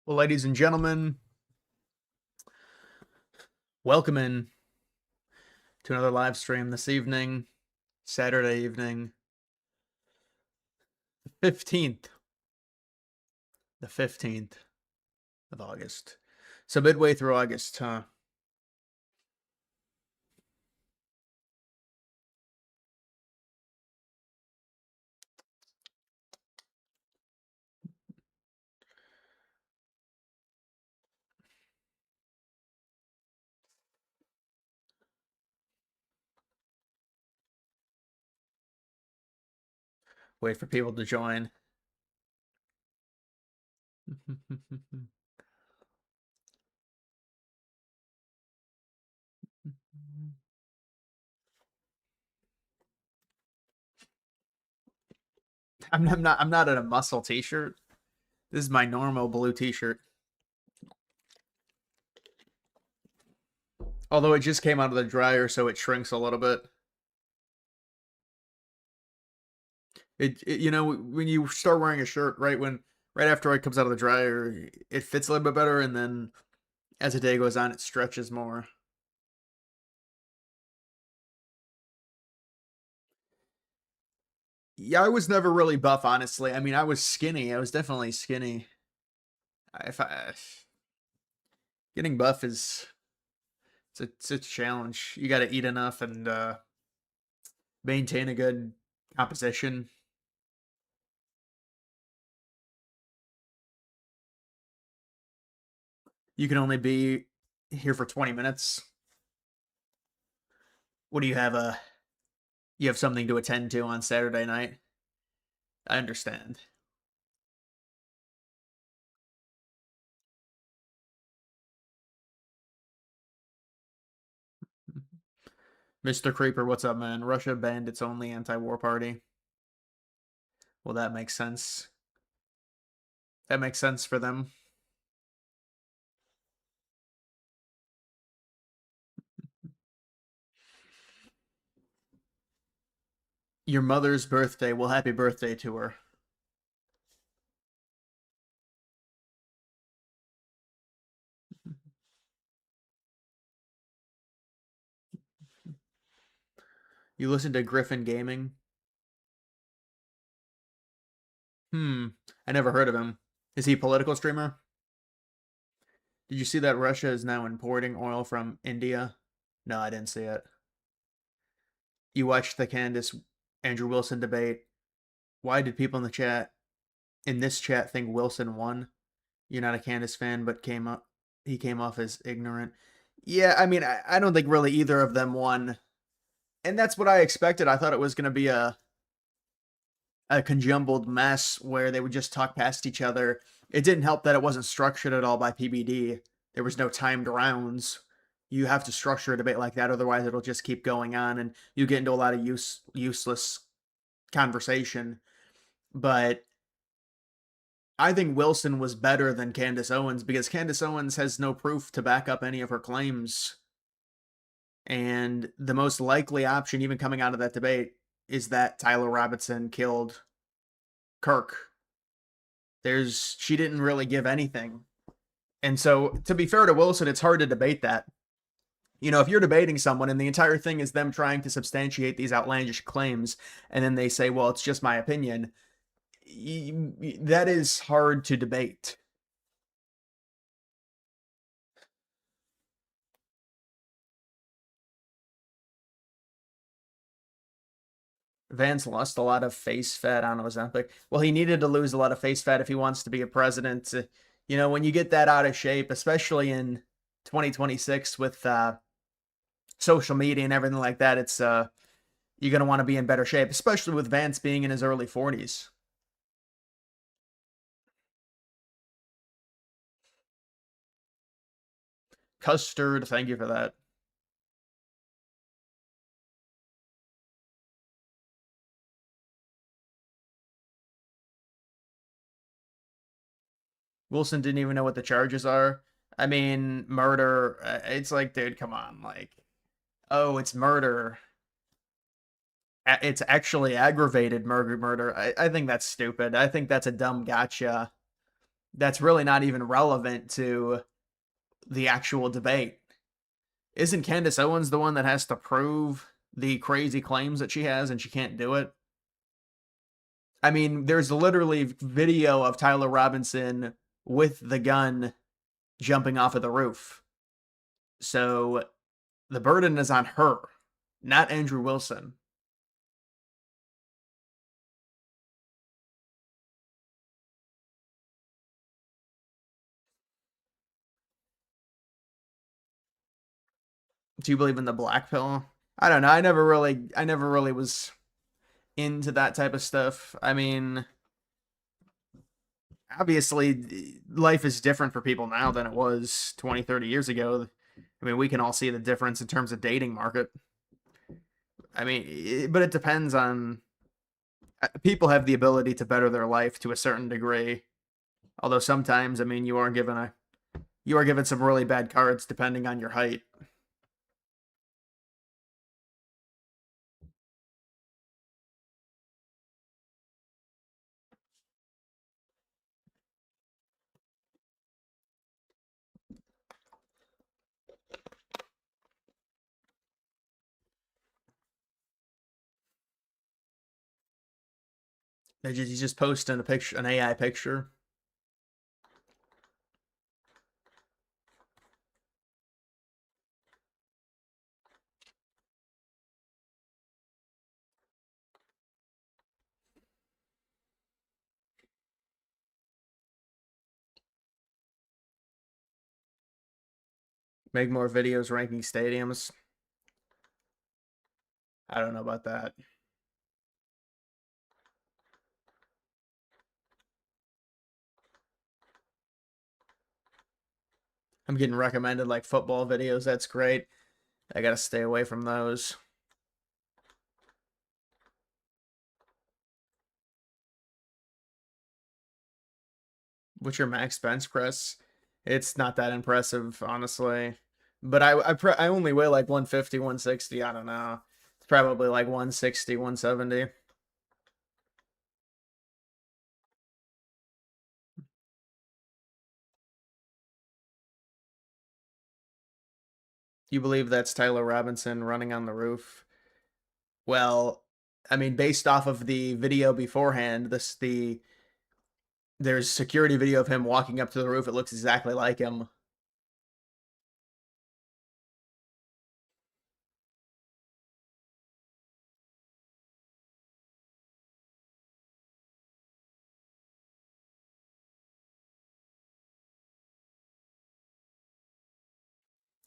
Well, ladies and gentlemen, welcome in to another live stream this evening, Saturday evening, 15th, the 15th of August. So midway through August, huh? Wait for people to join. I'm not in a muscle t-shirt. This is my normal blue t-shirt. Although it just came out of the dryer, so it shrinks a little bit. When you start wearing a shirt right after it comes out of the dryer, it fits a little bit better, and then as the day goes on, it stretches more. Yeah, I was never really buff, honestly. I mean, I was skinny. I was definitely skinny. If I getting buff is it's a challenge. You got to eat enough and maintain a good composition. You can only be here for 20 minutes. What do you have? You have something to attend to on Saturday night? I understand. Mr. Creeper, what's up, man? Russia banned its only anti-war party. Well, that makes sense. That makes sense for them. Your mother's birthday. Well, happy birthday to her. You listen to Griffin Gaming? I never heard of him. Is he a political streamer? Did you see that Russia is now importing oil from India? No, I didn't see it. You watched the Candace Andrew Wilson debate. Why did people in this chat think Wilson won? You're not a Candace fan, but he came off as ignorant. Yeah, I mean, I don't think really either of them won. And that's what I expected. I thought it was going to be a conjumbled mess where they would just talk past each other. It didn't help that it wasn't structured at all by PBD. There was no timed rounds. You have to structure a debate like that, otherwise it'll just keep going on, and you get into a lot of useless conversation. But I think Wilson was better than Candace Owens because Candace Owens has no proof to back up any of her claims. And the most likely option, even coming out of that debate, is that Tyler Robinson killed Kirk. She didn't really give anything. And so, to be fair to Wilson, it's hard to debate that. You know, if you're debating someone and the entire thing is them trying to substantiate these outlandish claims, and then they say, well, it's just my opinion, that is hard to debate. Vance lost a lot of face fat on Ozempic. Well, he needed to lose a lot of face fat if he wants to be a president. You know, when you get that out of shape, especially in 2026 with social media and everything like that, it's you're going to want to be in better shape, especially with Vance being in his early 40s. Custard, thank you for that. Wilson didn't even know what the charges are. I mean, murder. It's like, dude, come on. Like, oh, it's murder. It's actually aggravated murder. I think that's stupid. I think that's a dumb gotcha. that's really not even relevant to the actual debate. Isn't Candace Owens the one that has to prove the crazy claims that she has and she can't do it? I mean, there's literally video of Tyler Robinson with the gun jumping off of the roof. So the burden is on her, not Andrew Wilson. Do you believe in the black pill? I don't know. I never really was into that type of stuff. I mean, obviously life is different for people now than it was 20, 30 years ago. I mean, we can all see the difference in terms of dating market. I mean, but it depends on people have the ability to better their life to a certain degree. Although sometimes, I mean, you are given some really bad cards depending on your height. He's just posting a picture, an AI picture. Make more videos ranking stadiums. I don't know about that. I'm getting recommended like football videos. That's great. I gotta stay away from those. What's your max bench press? It's not that impressive, honestly. But I only weigh like 150, 160. I don't know. It's probably like 160, 170. You believe that's Tyler Robinson running on the roof? Well, I mean, based off of the video beforehand, there's security video of him walking up to the roof. It looks exactly like him.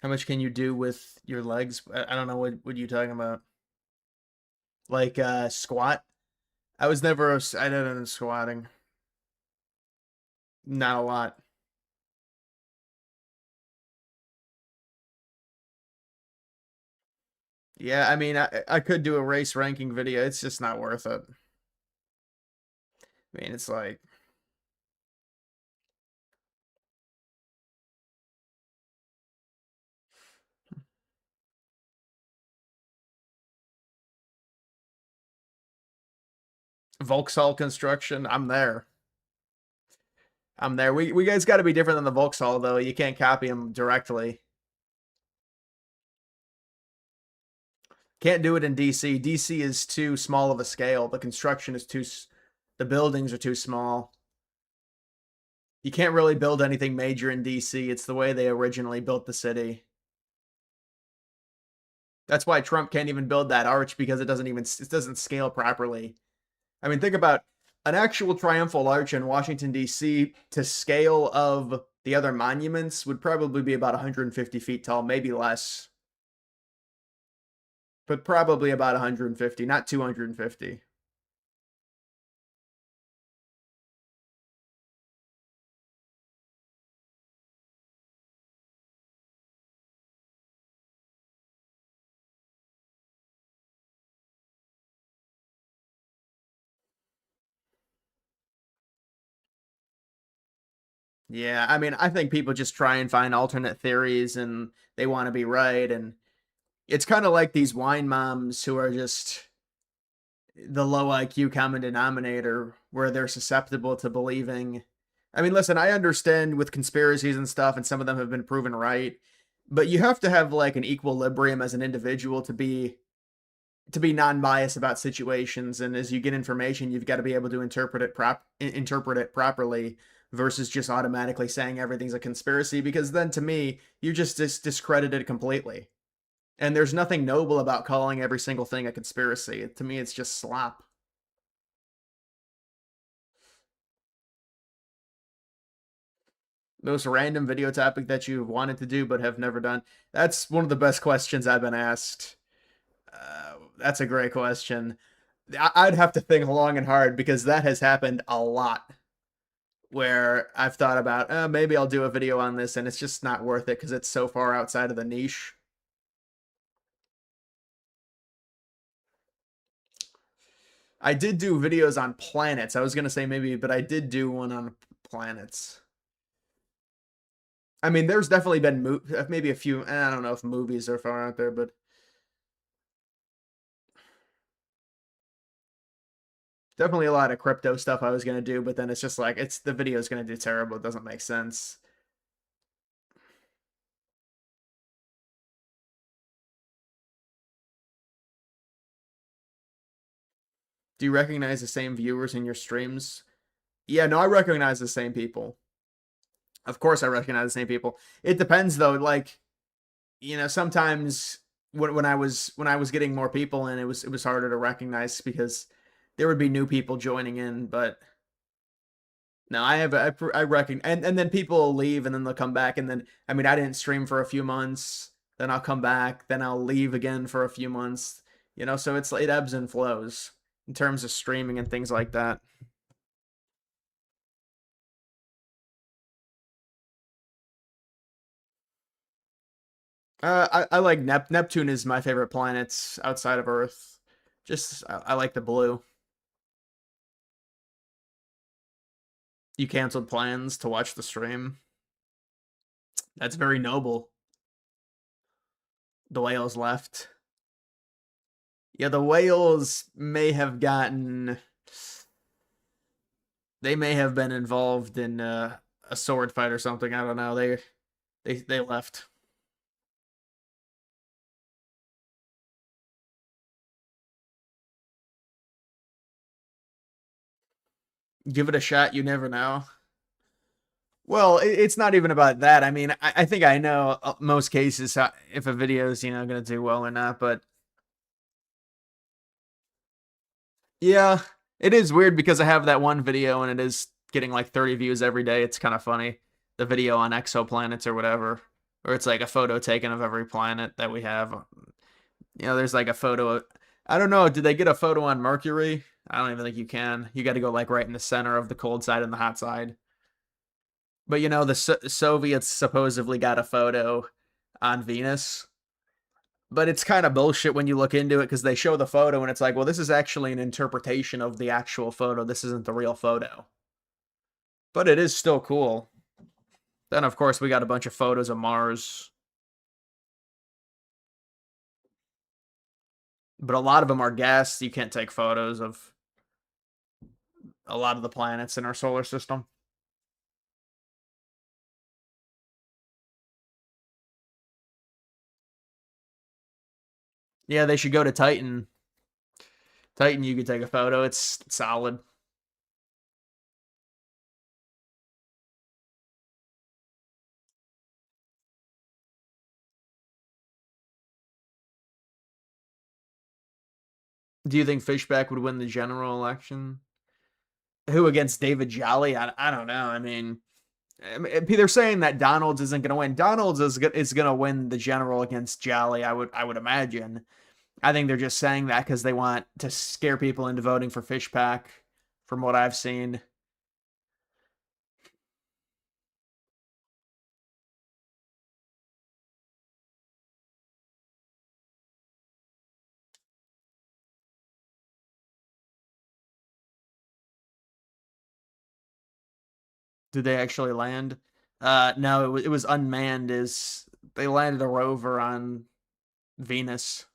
How much can you do with your legs? I don't know what you talking about. Like squat? I didn't squatting. Not a lot. Yeah, I mean, I could do a race ranking video. It's just not worth it. I mean, it's like Vauxhall construction. I'm there. I'm there. We guys got to be different than the Vauxhall though. You can't copy them directly. Can't do it in DC. DC is too small of a scale. The construction is the buildings are too small. You can't really build anything major in DC. It's the way they originally built the city. That's why Trump can't even build that arch because it doesn't scale properly. I mean, think about an actual triumphal arch in Washington D.C. to scale of the other monuments would probably be about 150 feet tall, maybe less, but probably about 150, not 250. Yeah, I mean, I think people just try and find alternate theories and they want to be right. And it's kind of like these wine moms who are just the low IQ common denominator where they're susceptible to believing I mean, listen, I understand with conspiracies and stuff, and some of them have been proven right, but you have to have like an equilibrium as an individual to be non-biased about situations, and as you get information you've got to be able to interpret it properly versus just automatically saying everything's a conspiracy, because then to me you just discredit it completely, and there's nothing noble about calling every single thing a conspiracy. To me it's just slop. Most random video topic that you've wanted to do but have never done? That's one of the best questions I've been asked. That's a great question. I'd have to think long and hard because that has happened a lot where I've thought about, maybe I'll do a video on this, and it's just not worth it because it's so far outside of the niche. I did do videos on planets. I was going to say maybe, but I did do one on planets. I mean, there's definitely been maybe a few, I don't know if movies are far out there, but definitely a lot of crypto stuff I was going to do, but then it's just like, the video is going to do terrible. It doesn't make sense. Do you recognize the same viewers in your streams? Yeah, no, I recognize the same people. Of course I recognize the same people. It depends though, like, sometimes when I was getting more people in, it was harder to recognize because there would be new people joining in, but no, I reckon, and then people will leave and then they'll come back, and then I mean I didn't stream for a few months, then I'll come back, then I'll leave again for a few months, so it ebbs and flows in terms of streaming and things like that. I like Neptune is my favorite planet outside of Earth. Just I like the blue. You canceled plans to watch the stream. That's very noble. The whales left. Yeah, the whales may have gotten. They may have been involved in a sword fight or something. I don't know. They left. Give it a shot. You never know. Well, it's not even about that. I mean, I think I know most cases if a video is going to do well or not. But yeah, it is weird because I have that one video and it is getting like 30 views every day. It's kind of funny. The video on exoplanets or whatever, where it's like a photo taken of every planet that we have. There's like a photo. I don't know. Did they get a photo on Mercury? I don't even think you can. You got to go like right in the center of the cold side and the hot side. But the Soviets supposedly got a photo on Venus. But it's kind of bullshit when you look into it because they show the photo and it's like, well, this is actually an interpretation of the actual photo. This isn't the real photo. But it is still cool. Then, of course, we got a bunch of photos of Mars. But a lot of them are gas. You can't take photos of a lot of the planets in our solar system. Yeah, they should go to Titan. Titan, you could take a photo. It's solid. Do you think Fishback would win the general election? Who against David Jolly? I don't know. I mean, they're saying that Donalds isn't going to win. Donalds is going to win the general against Jolly. I would imagine. I think they're just saying that because they want to scare people into voting for Fishback. From what I've seen. Did they actually land? No, it was unmanned. Is they landed a rover on Venus.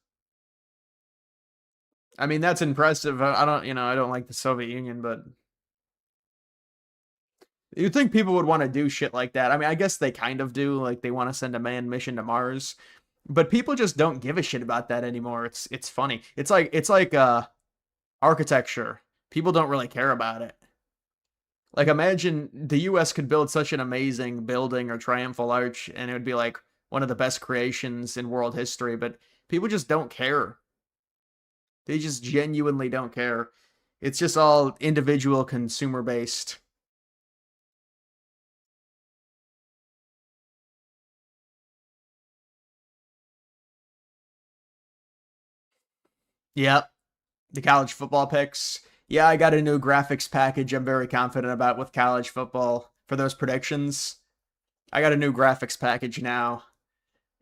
I mean, that's impressive. I don't like the Soviet Union, but You'd think people would want to do shit like that. I mean, I guess they kind of do. Like they want to send a manned mission to Mars, but people just don't give a shit about that anymore. It's funny. It's like architecture. People don't really care about it. Like imagine the US could build such an amazing building or triumphal arch and it would be like one of the best creations in world history, but people just don't care. They just genuinely don't care. It's just all individual consumer based. Yep. The college football picks. Yeah, I got a new graphics package I'm very confident about with college football for those predictions. I got a new graphics package now.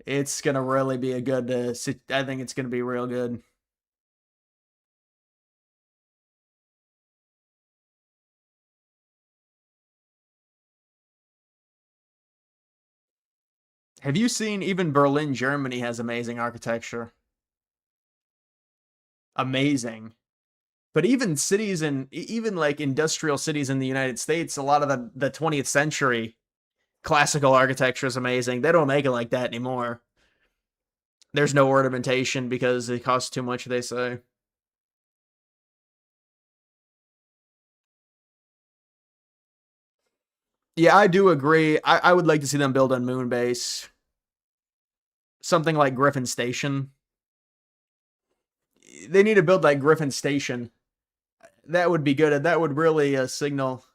It's gonna really be a good. I think it's gonna be real good. Have you seen even Berlin, Germany has amazing architecture? Amazing. But even cities and even like industrial cities in the United States, a lot of the 20th century classical architecture is amazing. They don't make it like that anymore. There's no ornamentation because it costs too much, they say. Yeah, I do agree. I would like to see them build on Moonbase. Something like Griffin Station. They need to build like Griffin Station. That would be good. That would really signal.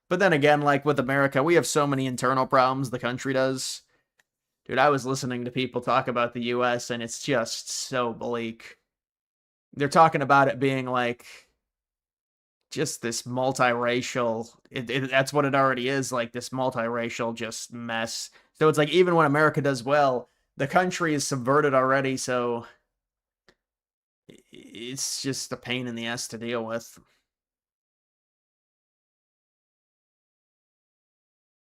But then again, like with America, we have so many internal problems, the country does. Dude, I was listening to people talk about the US and it's just so bleak. They're talking about it being like just this multiracial that's what it already is, like this multiracial just mess. So it's like even when America does well, the country is subverted already, so it's just a pain in the ass to deal with.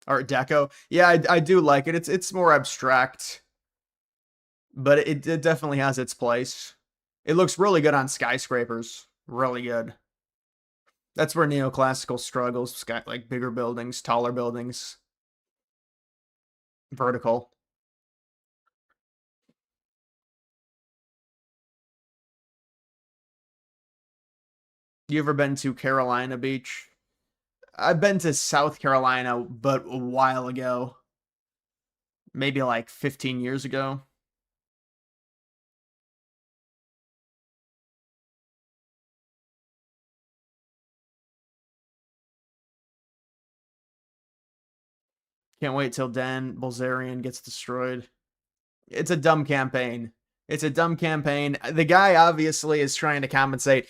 Art Deco. Yeah, I do like it. It's more abstract, but it definitely has its place. It looks really good on skyscrapers. Really good. That's where neoclassical struggles. Sky, like bigger buildings, taller buildings, vertical. You ever been to Carolina Beach? I've been to South Carolina, but a while ago, maybe like 15 years ago. Can't wait till Dan Bilzerian gets destroyed. It's a dumb campaign. It's a dumb campaign. The guy obviously is trying to compensate.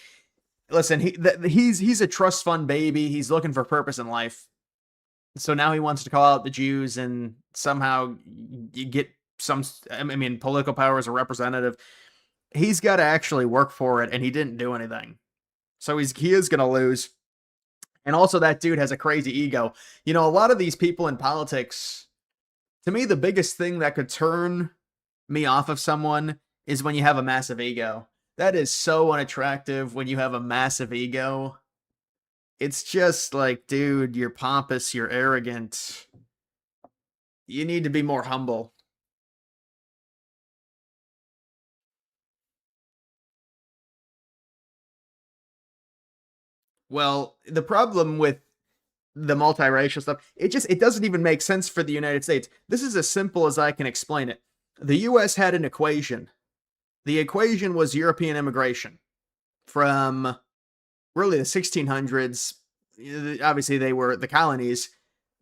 Listen, he's a trust fund baby. He's looking for purpose in life. So now he wants to call out the Jews and somehow get some. I mean, political power as a representative. He's got to actually work for it, and he didn't do anything. So he is going to lose. And also, that dude has a crazy ego. You know, a lot of these people in politics, to me, the biggest thing that could turn me off of someone is when you have a massive ego. That is so unattractive when you have a massive ego. It's just like, dude, you're pompous, you're arrogant. You need to be more humble. Well, the problem with the multiracial stuff, it doesn't even make sense for the United States. This is as simple as I can explain it. The US had an equation. The equation was European immigration from really the 1600s. Obviously, they were the colonies,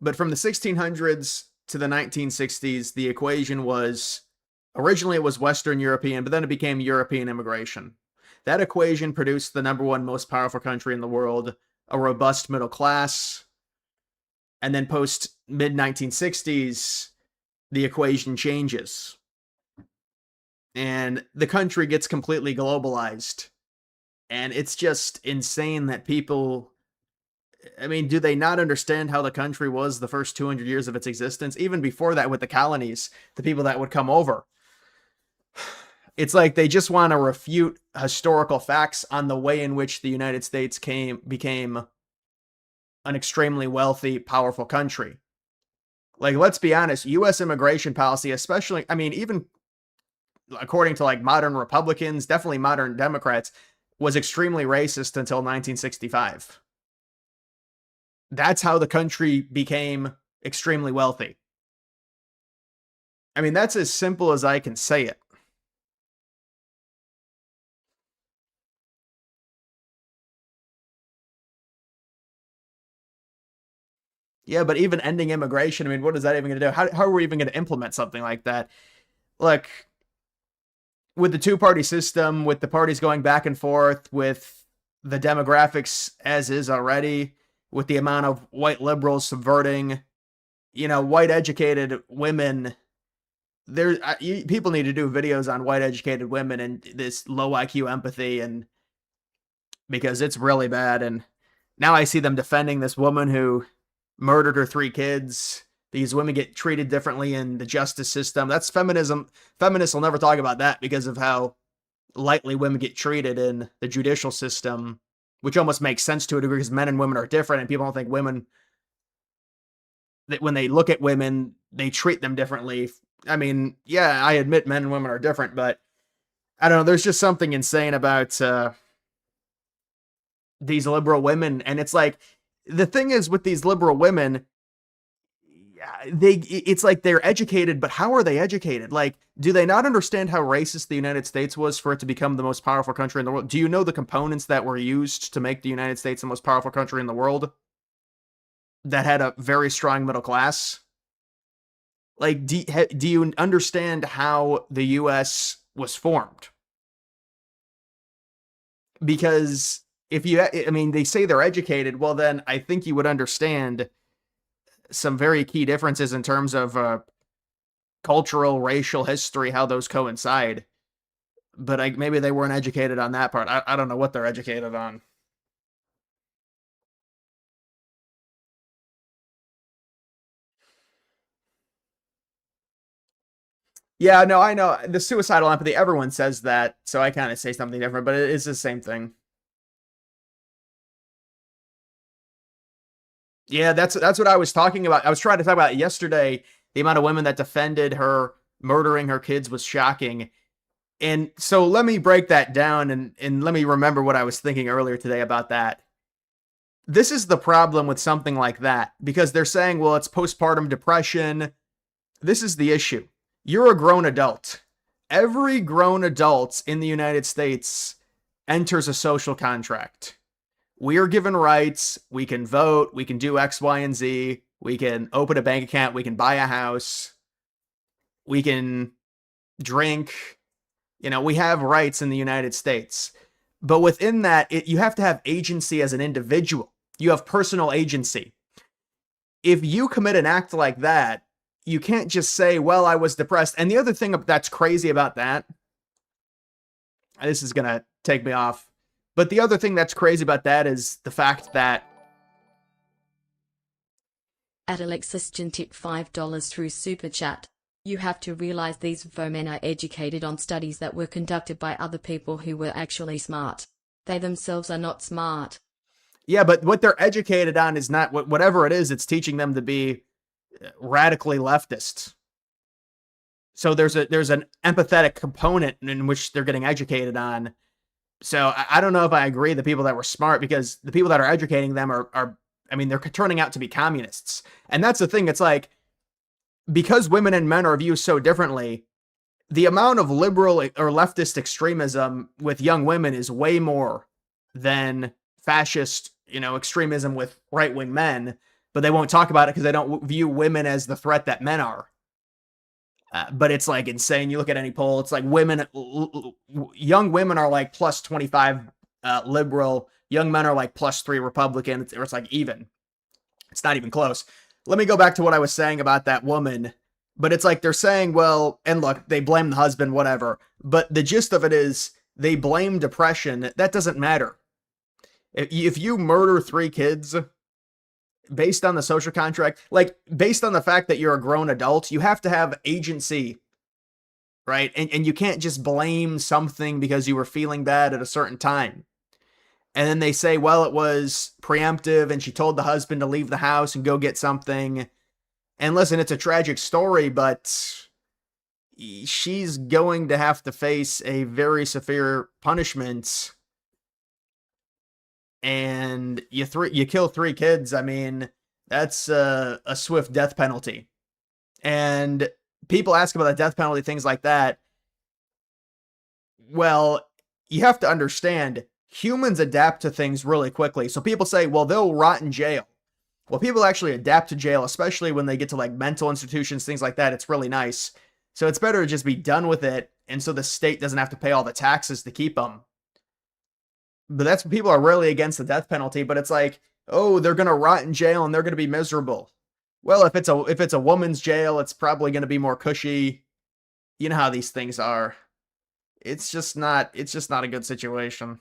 but from the 1600s to the 1960s, the equation was originally it was Western European, but then it became European immigration. That equation produced the number one most powerful country in the world, a robust middle class, and then post mid 1960s, the equation changes and the country gets completely globalized. And it's just insane that people, I mean, do they not understand how the country was the first 200 years of its existence? Even before that, with the colonies, the people that would come over. It's like they just want to refute historical facts on the way in which the United States became an extremely wealthy, powerful country. Like, let's be honest, US immigration policy, especially, I mean, even according to like modern Republicans, definitely modern Democrats, was extremely racist until 1965. That's how the country became extremely wealthy. I mean, that's as simple as I can say it. Yeah, but even ending immigration, I mean, what is that even going to do? How are we even going to implement something like that? Look, with the two-party system, with the parties going back and forth, with the demographics as is already, with the amount of white liberals subverting, white educated women, people need to do videos on white educated women and this low IQ empathy, and because it's really bad. And now I see them defending this woman who murdered her 3 kids. These women get treated differently in the justice system. That's feminism. Feminists will never talk about that because of how lightly women get treated in the judicial system, which almost makes sense to a degree because men and women are different, and people don't think women, that when they look at women, they treat them differently. I mean, yeah, I admit men and women are different, but I don't know. There's just something insane about these liberal women, and it's like, the thing is with these liberal women, it's like they're educated, but how are they educated? Like, do they not understand how racist the United States was for it to become the most powerful country in the world? Do you know the components that were used to make the United States the most powerful country in the world that had a very strong middle class? Like, do you understand how the US was formed? Because if you, I mean, they say they're educated, well, then I think you would understand some very key differences in terms of cultural, racial history, how those coincide. But maybe they weren't educated on that part. I don't know what they're educated on. Yeah, no, I know the suicidal empathy. Everyone says that, so I kind of say something different, but it is the same thing. Yeah, that's what I was talking about. I was trying to talk about it yesterday. The amount of women that defended her murdering her kids was shocking. And so let me break that down, and let me remember what I was thinking earlier today about that. This is the problem with something like that, because they're saying, well, it's postpartum depression. This is the issue. You're a grown adult. Every grown adult in the United States enters a social contract. We are given rights. We can vote. We can do X, Y, and Z. We can open a bank account. We can buy a house. We can drink. We have rights in the United States. But within that, you have to have agency as an individual. You have personal agency. If you commit an act like that, you can't just say, well, I was depressed. And the other thing that's crazy about that, this is going to take me off, but the other thing that's crazy about that is the fact that at Alexis tip $5 through Super Chat. You have to realize these women are educated on studies that were conducted by other people who were actually smart. They themselves are not smart. Yeah, but what they're educated on is not whatever it is. It's teaching them to be radically leftist. So there's an empathetic component in which they're getting educated on. So I don't know if I agree the people that were smart, because the people that are educating them are I mean, they're turning out to be communists. And that's the thing. It's like, because women and men are viewed so differently, the amount of liberal or leftist extremism with young women is way more than fascist, extremism with right-wing men, but they won't talk about it because they don't view women as the threat that men are. But it's like insane. You look at any poll, it's like young women are like plus 25 liberal, young men are like plus 3 Republican, or it's like even. It's not even close. Let me go back to what I was saying about that woman. But it's like they're saying, well, and look, they blame the husband, whatever. But the gist of it is they blame depression. That doesn't matter. If you murder 3 kids based on the social contract, like based on the fact that you're a grown adult, you have to have agency, right? And you can't just blame something because you were feeling bad at a certain time. And then they say, well, it was preemptive and she told the husband to leave the house and go get something. And listen, it's a tragic story, but she's going to have to face a very severe punishment. And you kill 3 kids. I mean, that's a swift death penalty. And people ask about the death penalty, things like that. Well, you have to understand, humans adapt to things really quickly. So people say, well, they'll rot in jail. Well, people actually adapt to jail, especially when they get to like mental institutions, things like that. It's really nice. So it's better to just be done with it. And so the state doesn't have to pay all the taxes to keep them. But that's what people are really against the death penalty. But it's like, oh, they're going to rot in jail and they're going to be miserable. Well, if it's a woman's jail, it's probably going to be more cushy. You know how these things are. It's just not a good situation.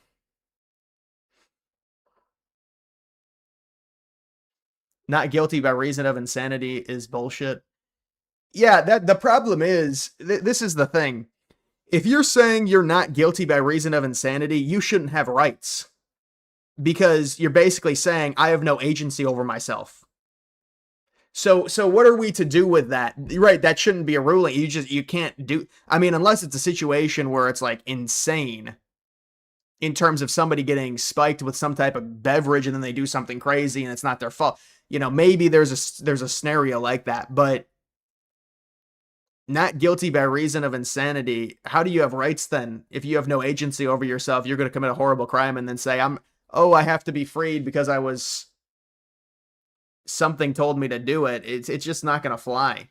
Not guilty by reason of insanity is bullshit. Yeah, that the problem is this is the thing. If you're saying you're not guilty by reason of insanity, you shouldn't have rights. Because you're basically saying I have no agency over myself. So what are we to do with that? Right, that shouldn't be a ruling. You can't do, I mean, unless it's a situation where it's like insane in terms of somebody getting spiked with some type of beverage and then they do something crazy and it's not their fault. You know, maybe there's a scenario like that, but not guilty by reason of insanity. How do you have rights then? If you have no agency over yourself, you're going to commit a horrible crime and then say, I have to be freed because something told me to do it. It's just not going to fly.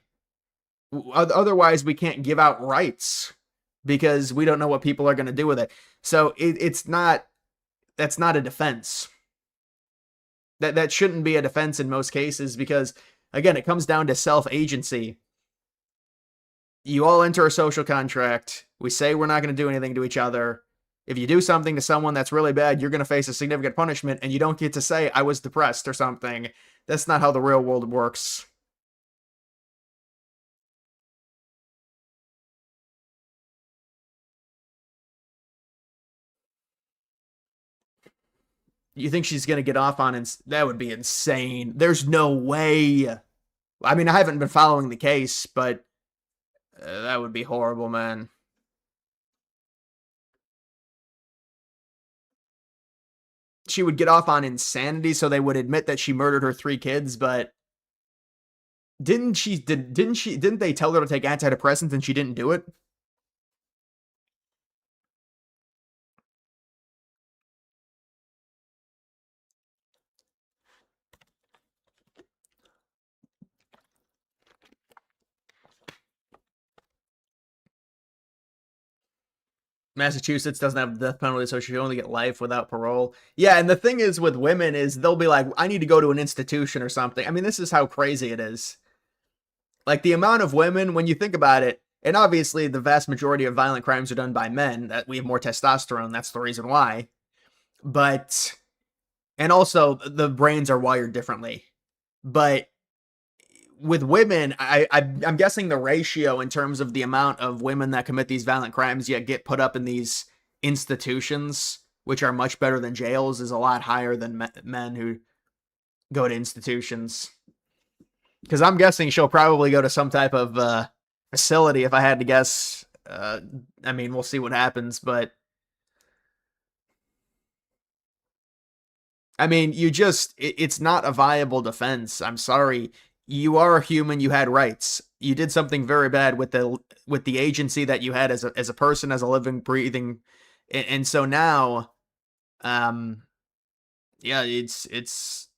Otherwise, we can't give out rights because we don't know what people are going to do with it. So that's not a defense. That shouldn't be a defense in most cases because, again, it comes down to self-agency. You all enter a social contract. We say we're not going to do anything to each other. If you do something to someone that's really bad, you're going to face a significant punishment, and you don't get to say, I was depressed or something. That's not how the real world works. You think she's going to get off on that would be insane. There's no way. I mean, I haven't been following the case, but that would be horrible, man. She would get off on insanity, so they would admit that she murdered her 3 kids, but didn't they tell her to take antidepressants and she didn't do it? Massachusetts doesn't have the death penalty, so she only get life without parole. Yeah, and the thing is with women is they'll be like, I need to go to an institution or something. I mean, this is how crazy it is. Like the amount of women, when you think about it, and obviously the vast majority of violent crimes are done by men, that we have more testosterone, that's the reason why. But, and also the brains are wired differently. But with women, I'm guessing the ratio in terms of the amount of women that commit these violent crimes yet get put up in these institutions, which are much better than jails, is a lot higher than men who go to institutions. Because I'm guessing she'll probably go to some type of facility, if I had to guess. I mean, we'll see what happens, but I mean, it's not a viable defense. I'm sorry. You are a human, you had rights. You did something very bad with the agency that you had as a person, as a living, breathing, and so now, yeah, it's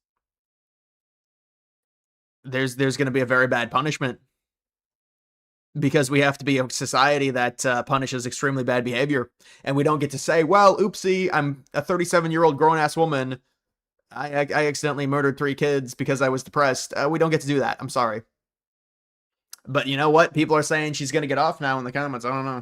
there's going to be a very bad punishment because we have to be a society that punishes extremely bad behavior, and we don't get to say, well, oopsie, I'm a 37-year-old grown-ass woman. I accidentally murdered 3 kids because I was depressed. We don't get to do that. I'm sorry. But you know what? People are saying she's going to get off now in the comments. I don't know.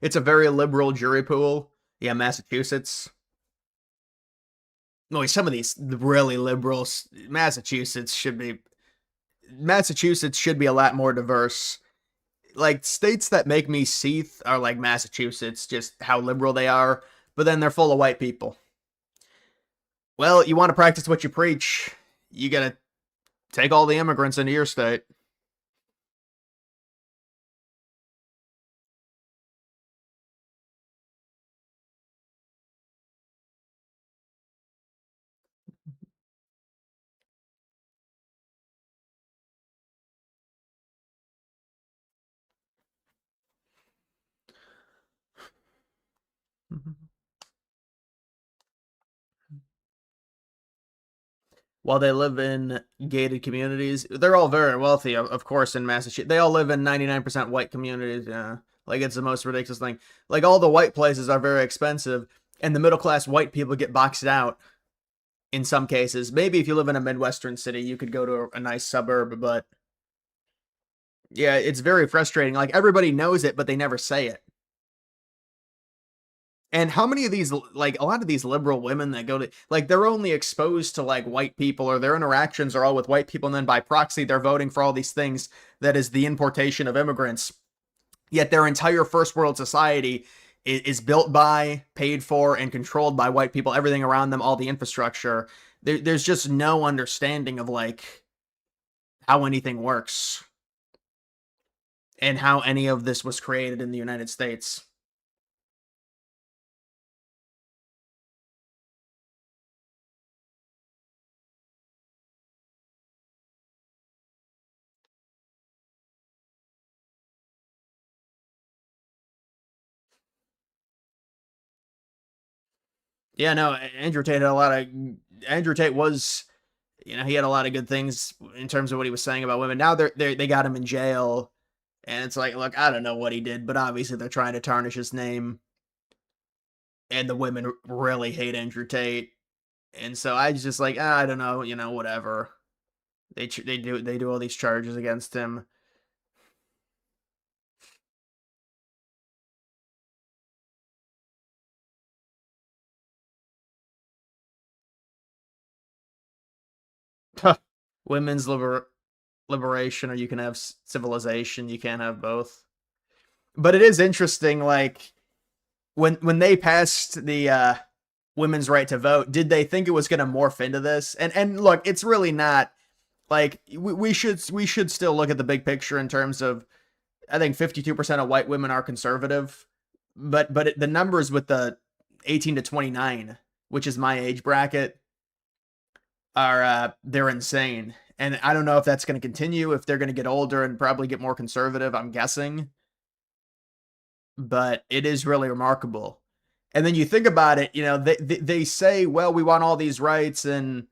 It's a very liberal jury pool. Yeah, Massachusetts. No, some of these really liberals, Massachusetts should be. Massachusetts should be a lot more diverse. Like states that make me seethe are like Massachusetts, just how liberal they are, but then they're full of white people. Well, you want to practice what you preach, you gotta take all the immigrants into your state. While they live in gated communities, they're all very wealthy, of course, in Massachusetts. They all live in 99% white communities. Yeah. Like, it's the most ridiculous thing. Like, all the white places are very expensive, and the middle class white people get boxed out in some cases. Maybe if you live in a Midwestern city, you could go to a nice suburb, but yeah, it's very frustrating. Like, everybody knows it, but they never say it. And how many of these, like, a lot of these liberal women that go to, like, they're only exposed to, like, white people, or their interactions are all with white people, and then by proxy, they're voting for all these things that is the importation of immigrants. Yet their entire first world society is built by, paid for, and controlled by white people. Everything around them, all the infrastructure. There's just no understanding of, like, how anything works and how any of this was created in the United States. Yeah, no, Andrew Tate had a lot of. Andrew Tate was, he had a lot of good things in terms of what he was saying about women. Now they got him in jail, and it's like, look, I don't know what he did, but obviously they're trying to tarnish his name, and the women really hate Andrew Tate, and so I was just like, I don't know, whatever. They do all these charges against him. Women's liberation, or you can have civilization. You can't have both. But it is interesting, like, when they passed the women's right to vote, did they think it was going to morph into this? And look, it's really not. Like, we should still look at the big picture in terms of, I think 52% of white women are conservative, but the numbers with the 18 to 29, which is my age bracket, are they're insane. And I don't know if that's going to continue, if they're going to get older and probably get more conservative, I'm guessing. But it is really remarkable. And then you think about it, they say, well, we want all these rights, and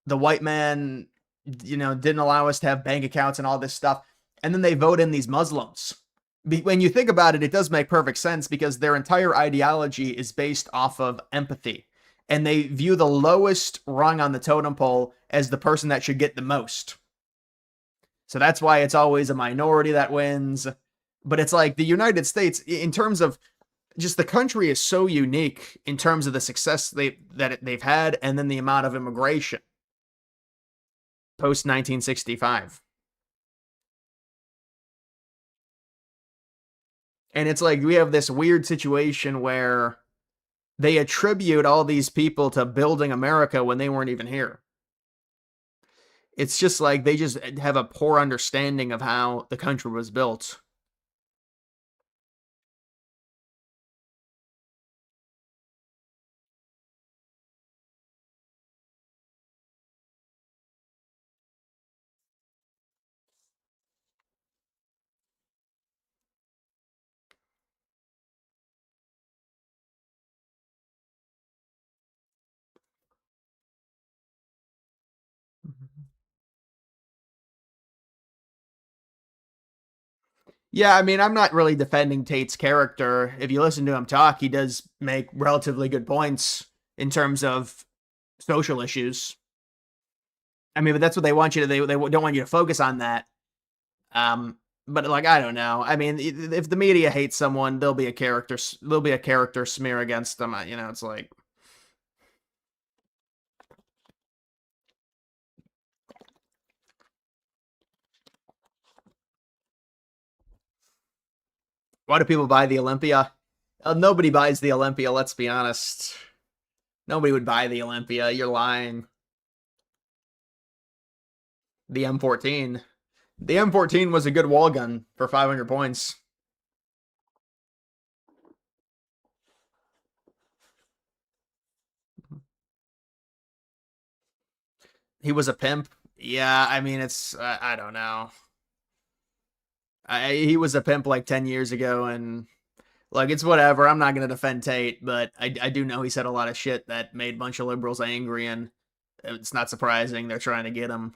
the white man, didn't allow us to have bank accounts and all this stuff. And then they vote in these Muslims. When you think about it, it does make perfect sense, because their entire ideology is based off of empathy. And they view the lowest rung on the totem pole as the person that should get the most. So that's why it's always a minority that wins. But it's like the United States, in terms of just, the country is so unique in terms of the success they've had, and then the amount of immigration post 1965. And it's like we have this weird situation where they attribute all these people to building America when they weren't even here. It's just like they just have a poor understanding of how the country was built. Yeah, I mean, I'm not really defending Tate's character. If you listen to him talk, he does make relatively good points in terms of social issues. I mean, but that's what they want you to. They don't want you to focus on that. But like, I don't know. I mean, if the media hates someone, there'll be a character. There'll be a character smear against them. It's like, Why do people buy the Olympia? Nobody buys the Olympia, let's be honest. Nobody would buy the Olympia. You're lying. The M14. The M14 was a good wall gun for 500 points. He was a pimp. Yeah, I mean, I don't know. He was a pimp like 10 years ago, and like, it's whatever. I'm not going to defend Tate, but I do know he said a lot of shit that made a bunch of liberals angry, and it's not surprising they're trying to get him.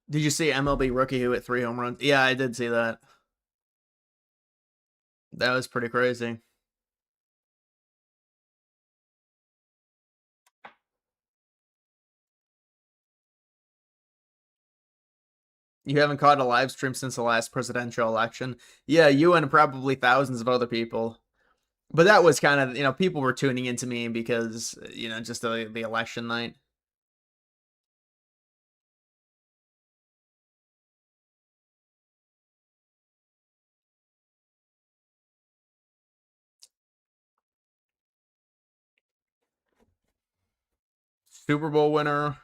Did you see MLB rookie who hit 3 home runs? Yeah, I did see that. That was pretty crazy. You haven't caught a live stream since the last presidential election. Yeah, you and probably thousands of other people. But that was kind of, people were tuning into me because, just the election night. Super Bowl winner.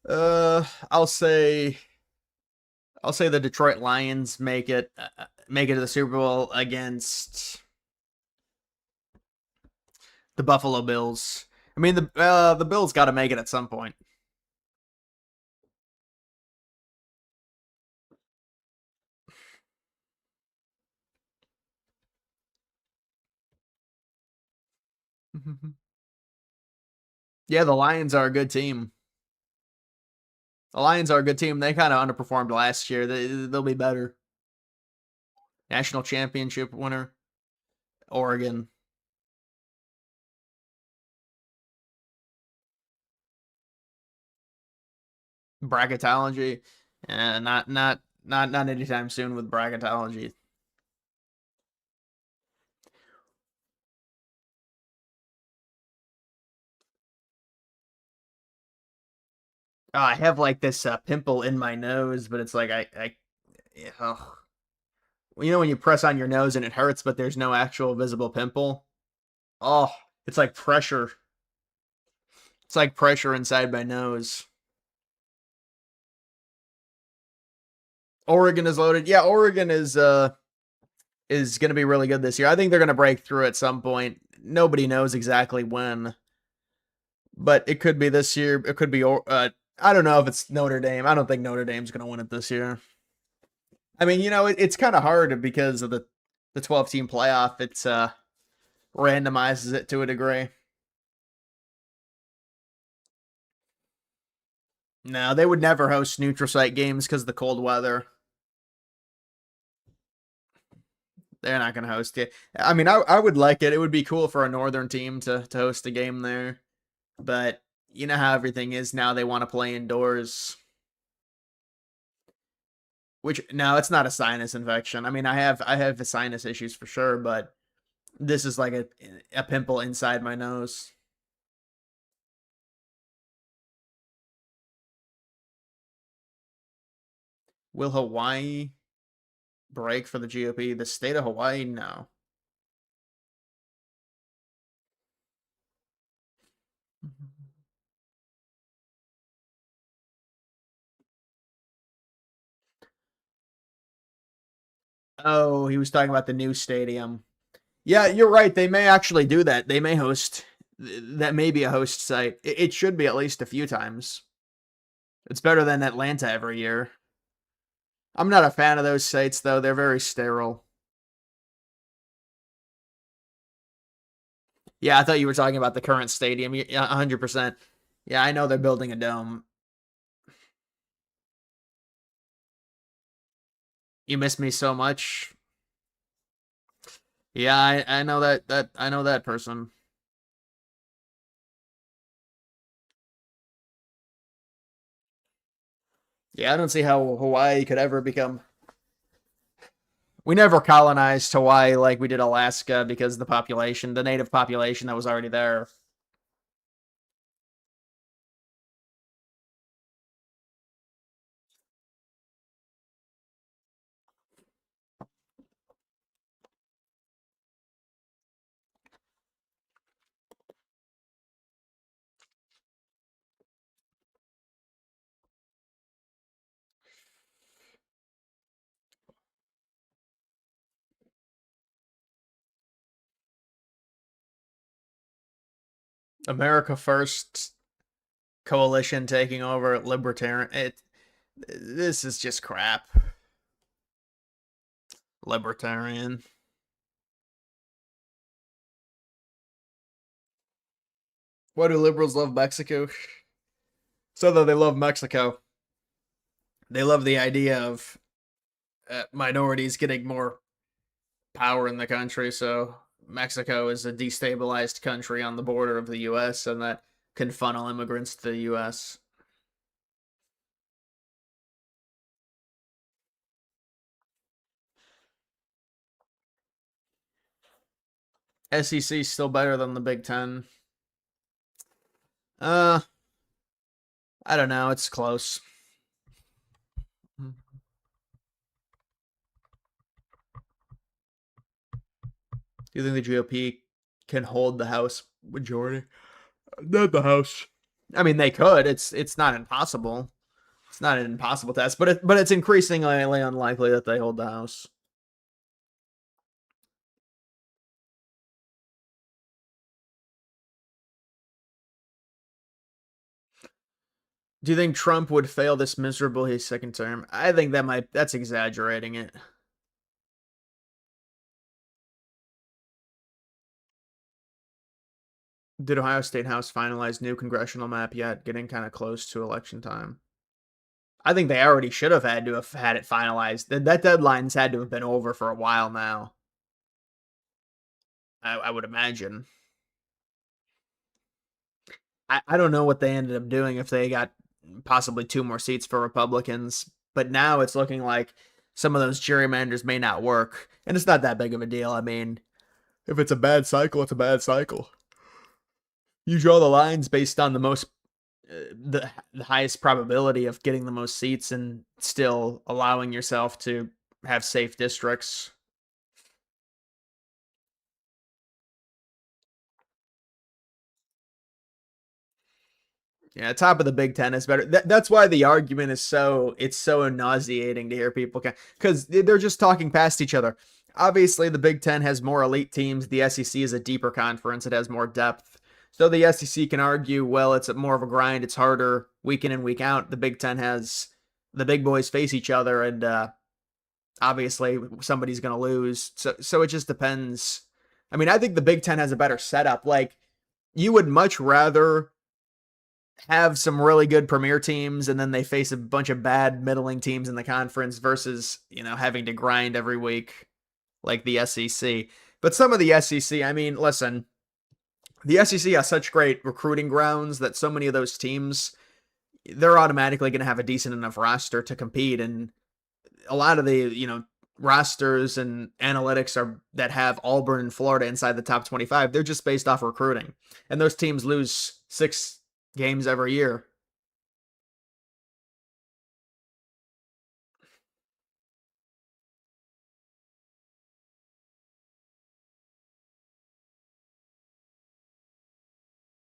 Uh, I'll say I'll say the Detroit Lions make it to the Super Bowl against the Buffalo Bills. I mean, the Bills got to make it at some point. Yeah, the Lions are a good team. The Lions are a good team. They kind of underperformed last year. They'll be better. National championship winner, Oregon. Bracketology, not anytime soon with bracketology. I have like this pimple in my nose, but it's like oh. When you press on your nose and it hurts, but there's no actual visible pimple. Oh, it's like pressure. It's like pressure inside my nose. Oregon is loaded. Yeah, Oregon is going to be really good this year. I think they're going to break through at some point. Nobody knows exactly when, but it could be this year. It could be. I don't know if it's Notre Dame. I don't think Notre Dame's going to win it this year. I mean, it's kind of hard because of the 12 team playoff. It's randomizes it to a degree. No, they would never host neutral site games because of the cold weather. They're not going to host it. I mean, I would like it. It would be cool for a northern team to host a game there. But you know how everything is now. They want to play indoors. Which, no, it's not a sinus infection. I mean, I have sinus issues for sure, but this is like a pimple inside my nose. Will Hawaii break for the GOP? The state of Hawaii? No. Oh, he was talking about the new stadium. Yeah, you're right. They may actually do that. They may host. That may be a host site. It should be at least a few times. It's better than Atlanta every year. I'm not a fan of those sites, though. They're very sterile. Yeah, I thought you were talking about the current stadium. Yeah, 100%. Yeah, I know they're building a dome. You miss me so much. Yeah, I know that I know that person. Yeah, I don't see how Hawaii could ever become We never colonized Hawaii like we did Alaska because the population, the native population that was already there. America First coalition taking over libertarian. This is just crap. Libertarian. Why do liberals love Mexico? So that they love Mexico. They love the idea of minorities getting more power in the country. So Mexico is a destabilized country on the border of the U.S. and that can funnel immigrants to the U.S. SEC is still better than the Big Ten. Uh, I don't know. It's close. Do you think the GOP can hold the House majority? Not the House. I mean, they could. It's not impossible. It's not an impossible task, but it's increasingly unlikely that they hold the House. Do you think Trump would fail this miserable his second term? I think that's exaggerating it. Did Ohio State House finalize new congressional map yet? Getting kind of close to election time. I think they already should have had it finalized. That deadline's had to have been over for a while now. I would imagine. I don't know what they ended up doing if they got possibly 2 more seats for Republicans, but now it's looking like some of those gerrymanders may not work, and it's not that big of a deal. I mean, if it's a bad cycle, it's a bad cycle. You draw the lines based on the most the highest probability of getting the most seats and still allowing yourself to have safe districts. Yeah, top of the Big Ten is better. That's why the argument is it's so nauseating to hear people because they're just talking past each other. Obviously, the Big Ten has more elite teams. The SEC is a deeper conference. It has more depth. So the SEC can argue, well, it's more of a grind. It's harder week in and week out. The Big Ten has the big boys face each other, and obviously somebody's going to lose. So it just depends. I mean, I think the Big Ten has a better setup. Like, you would much rather have some really good premier teams and then they face a bunch of bad middling teams in the conference versus, having to grind every week like the SEC. But some of the SEC, I mean, listen, the SEC has such great recruiting grounds that so many of those teams, they're automatically going to have a decent enough roster to compete. And a lot of the, rosters and analytics that have Auburn and Florida inside the top 25, they're just based off recruiting. And those teams lose 6 games every year.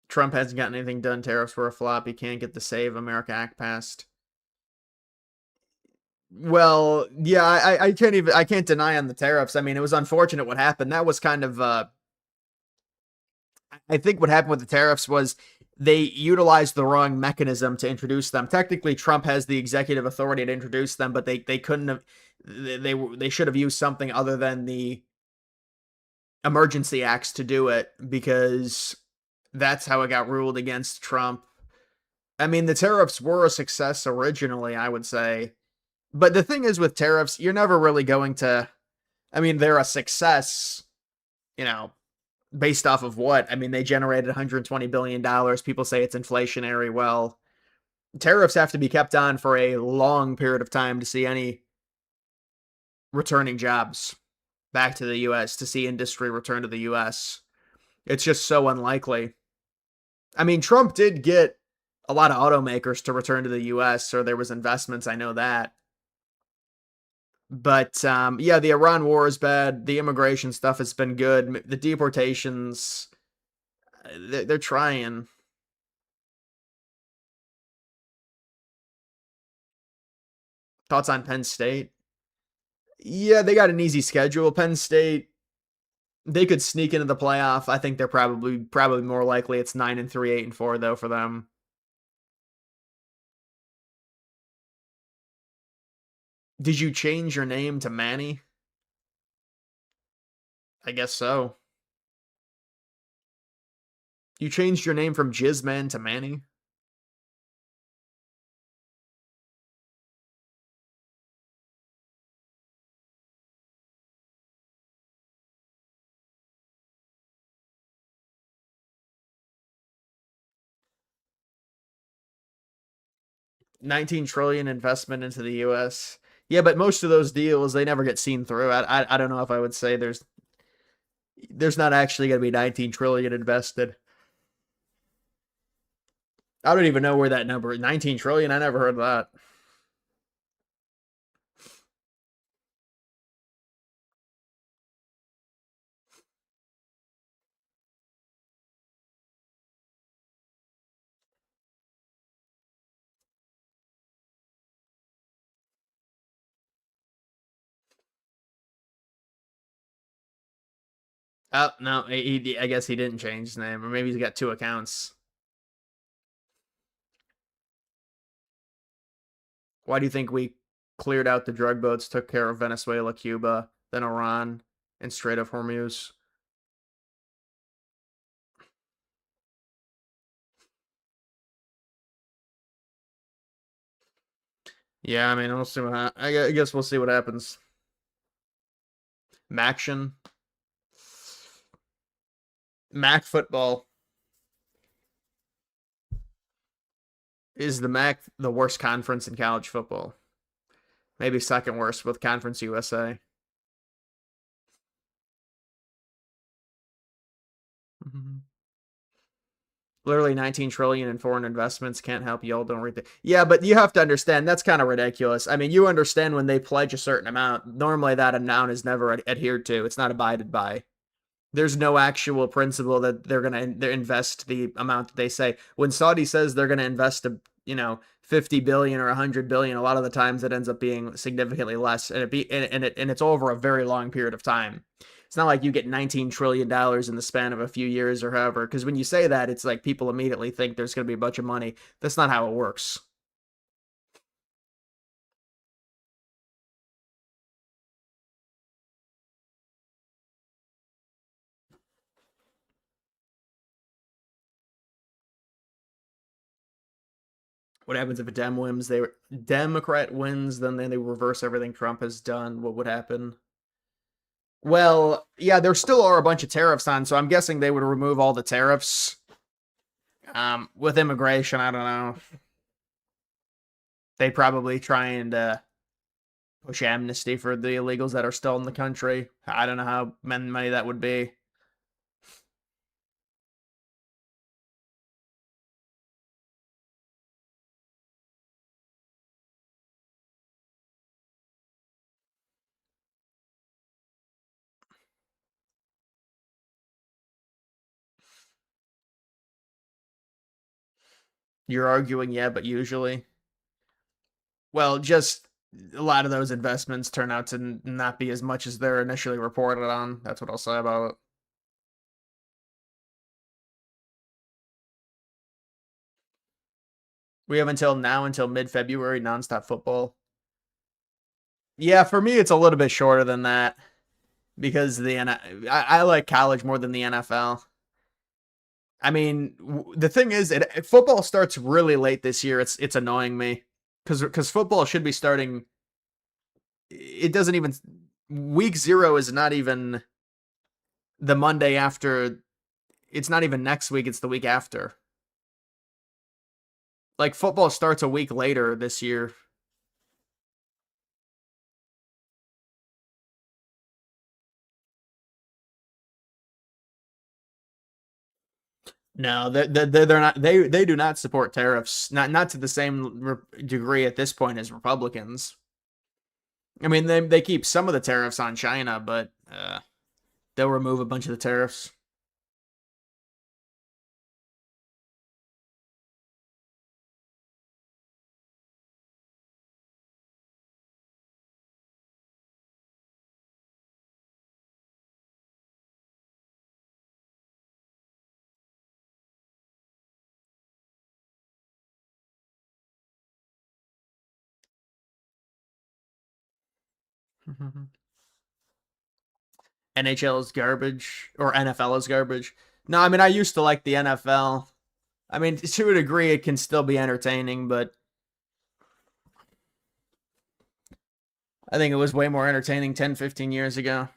Trump hasn't gotten anything done. Tariffs were a flop. He can't get the Save America Act passed. Well, yeah, I can't deny on the tariffs. I mean, it was unfortunate what happened. That was kind of I think what happened with the tariffs was they utilized the wrong mechanism to introduce them. Technically, Trump has the executive authority to introduce them, but they couldn't have. They should have used something other than the emergency acts to do it because that's how it got ruled against Trump. I mean, the tariffs were a success originally, I would say. But the thing is with tariffs, you're never really going to. I mean, they're a success, you know, based off of what? I mean, they generated $120 billion. People say it's inflationary. Well, tariffs have to be kept on for a long period of time to see any returning jobs back to the US, to see industry return to the US. It's just so unlikely. I mean, Trump did get a lot of automakers to return to the US, or there was investments, I know that. But yeah, the Iran war is bad. The immigration stuff has been good. The deportations, they're trying. Thoughts on Penn State? Yeah, they got an easy schedule. Penn State, they could sneak into the playoff. I think they're probably more likely it's 9-3, 8-4 though for them. Did you change your name to Manny? I guess so. You changed your name from Jizzman to Manny? 19 trillion investment into the US. Yeah, but most of those deals they never get seen through. I don't know if I would say there's not actually going to be 19 trillion invested. I don't even know where that number 19 trillion. I never heard of that. Oh no, I guess he didn't change his name, or maybe he's got two accounts. Why do you think we cleared out the drug boats, took care of Venezuela, Cuba, then Iran, and Strait of Hormuz? Yeah, I mean, we'll see what I guess we'll see what happens. Maction, Mac football. Is the Mac the worst conference in college football? Maybe second worst with Conference USA. Mm-hmm. Literally 19 trillion in foreign investments can't help y'all don't read the. Yeah, but you have to understand that's kind of ridiculous. I mean, you understand when they pledge a certain amount, normally that amount is never adhered to. It's not abided by. There's no actual principle that they're going to invest the amount that they say. When Saudi says they're going to invest 50 billion or 100 billion, a lot of the times it ends up being significantly less, and it's over a very long period of time. It's not like you get 19 trillion dollars in the span of a few years or however, because when you say that, it's like people immediately think there's going to be a bunch of money. That's not how it works. What happens if a Democrat wins, then they reverse everything Trump has done? What would happen? Well, yeah, there still are a bunch of tariffs on, so I'm guessing they would remove all the tariffs. With immigration, I don't know. They probably try and push amnesty for the illegals that are still in the country. I don't know how many that would be. You're arguing, yeah, but usually. Well, just a lot of those investments turn out to not be as much as they're initially reported on. That's what I'll say about it. We have until now, until mid-February, nonstop football. Yeah, for me, it's a little bit shorter than that because I like college more than the NFL. I mean, the thing is, football starts really late this year. It's annoying me because football should be starting. It doesn't even week 0 is not even the Monday after. It's not even next week. It's the week after. Like football starts a week later this year. No, they're not. They do not support tariffs. Not to the same degree at this point as Republicans. I mean, they keep some of the tariffs on China, but they'll remove a bunch of the tariffs. NHL is garbage, or NFL is garbage. No, I mean I used to like the NFL. I mean, to a degree, it can still be entertaining, but I think it was way more entertaining 10, 15 years ago.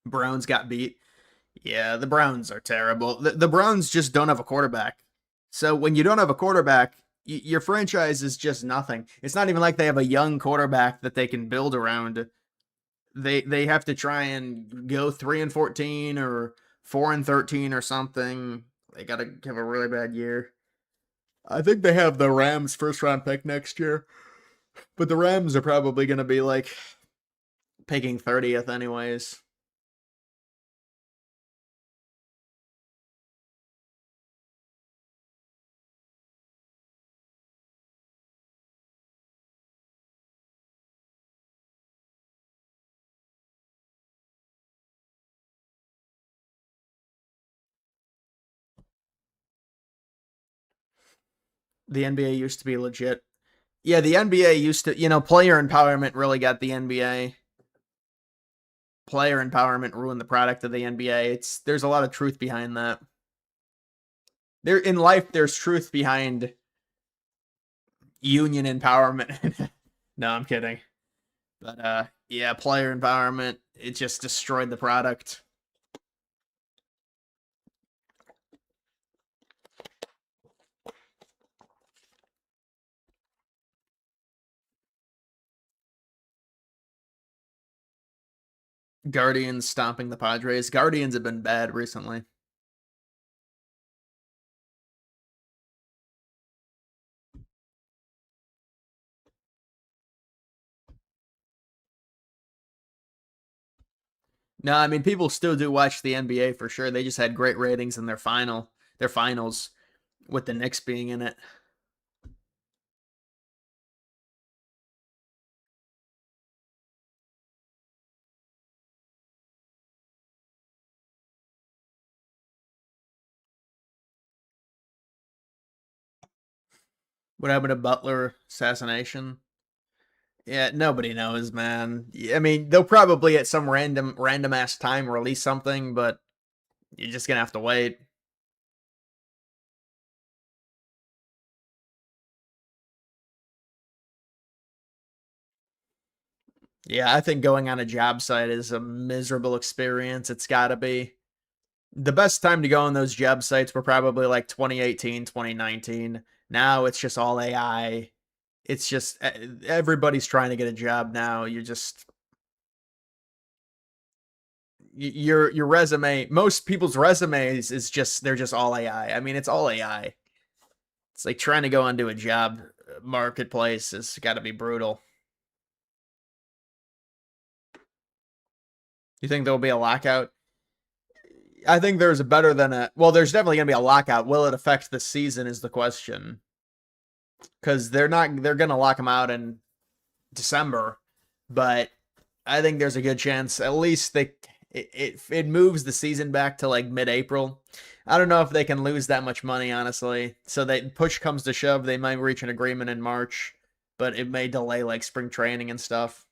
Browns got beat. Yeah, the Browns are terrible. The Browns just don't have a quarterback. So when you don't have a quarterback, your franchise is just nothing. It's not even like they have a young quarterback that they can build around. They have to try and go 3-14 or 4-13 or something. They got to have a really bad year. I think they have the Rams first round pick next year, but the Rams are probably going to be like picking 30th anyways. The NBA used to be legit. Yeah, the NBA used to, player empowerment really got the NBA. Player empowerment ruined the product of the NBA. There's a lot of truth behind that. There in life there's truth behind union empowerment. No, I'm kidding. But yeah, player empowerment, it just destroyed the product. Guardians stomping the Padres. Guardians have been bad recently. No, I mean people still do watch the NBA for sure. They just had great ratings in their finals with the Knicks being in it. What happened to Butler assassination? Yeah, nobody knows, man. I mean, they'll probably at some random ass time release something, but you're just gonna have to wait. Yeah, I think going on a job site is a miserable experience. It's got to be. The best time to go on those job sites were probably like 2018, 2019. Now it's just all AI. It's just everybody's trying to get a job now. You're just your resume, most people's resumes is just they're just all AI. I mean, it's all AI. It's like trying to go onto a job marketplace has got to be brutal. You think there'll be a lockout? I think there's a better than a well, there's definitely gonna be a lockout. Will it affect the season is the question. Because they're gonna lock them out in December, but I think there's a good chance at least it moves the season back to like mid-April. I don't know if they can lose that much money, honestly. So they push comes to shove, they might reach an agreement in March, but it may delay like spring training and stuff.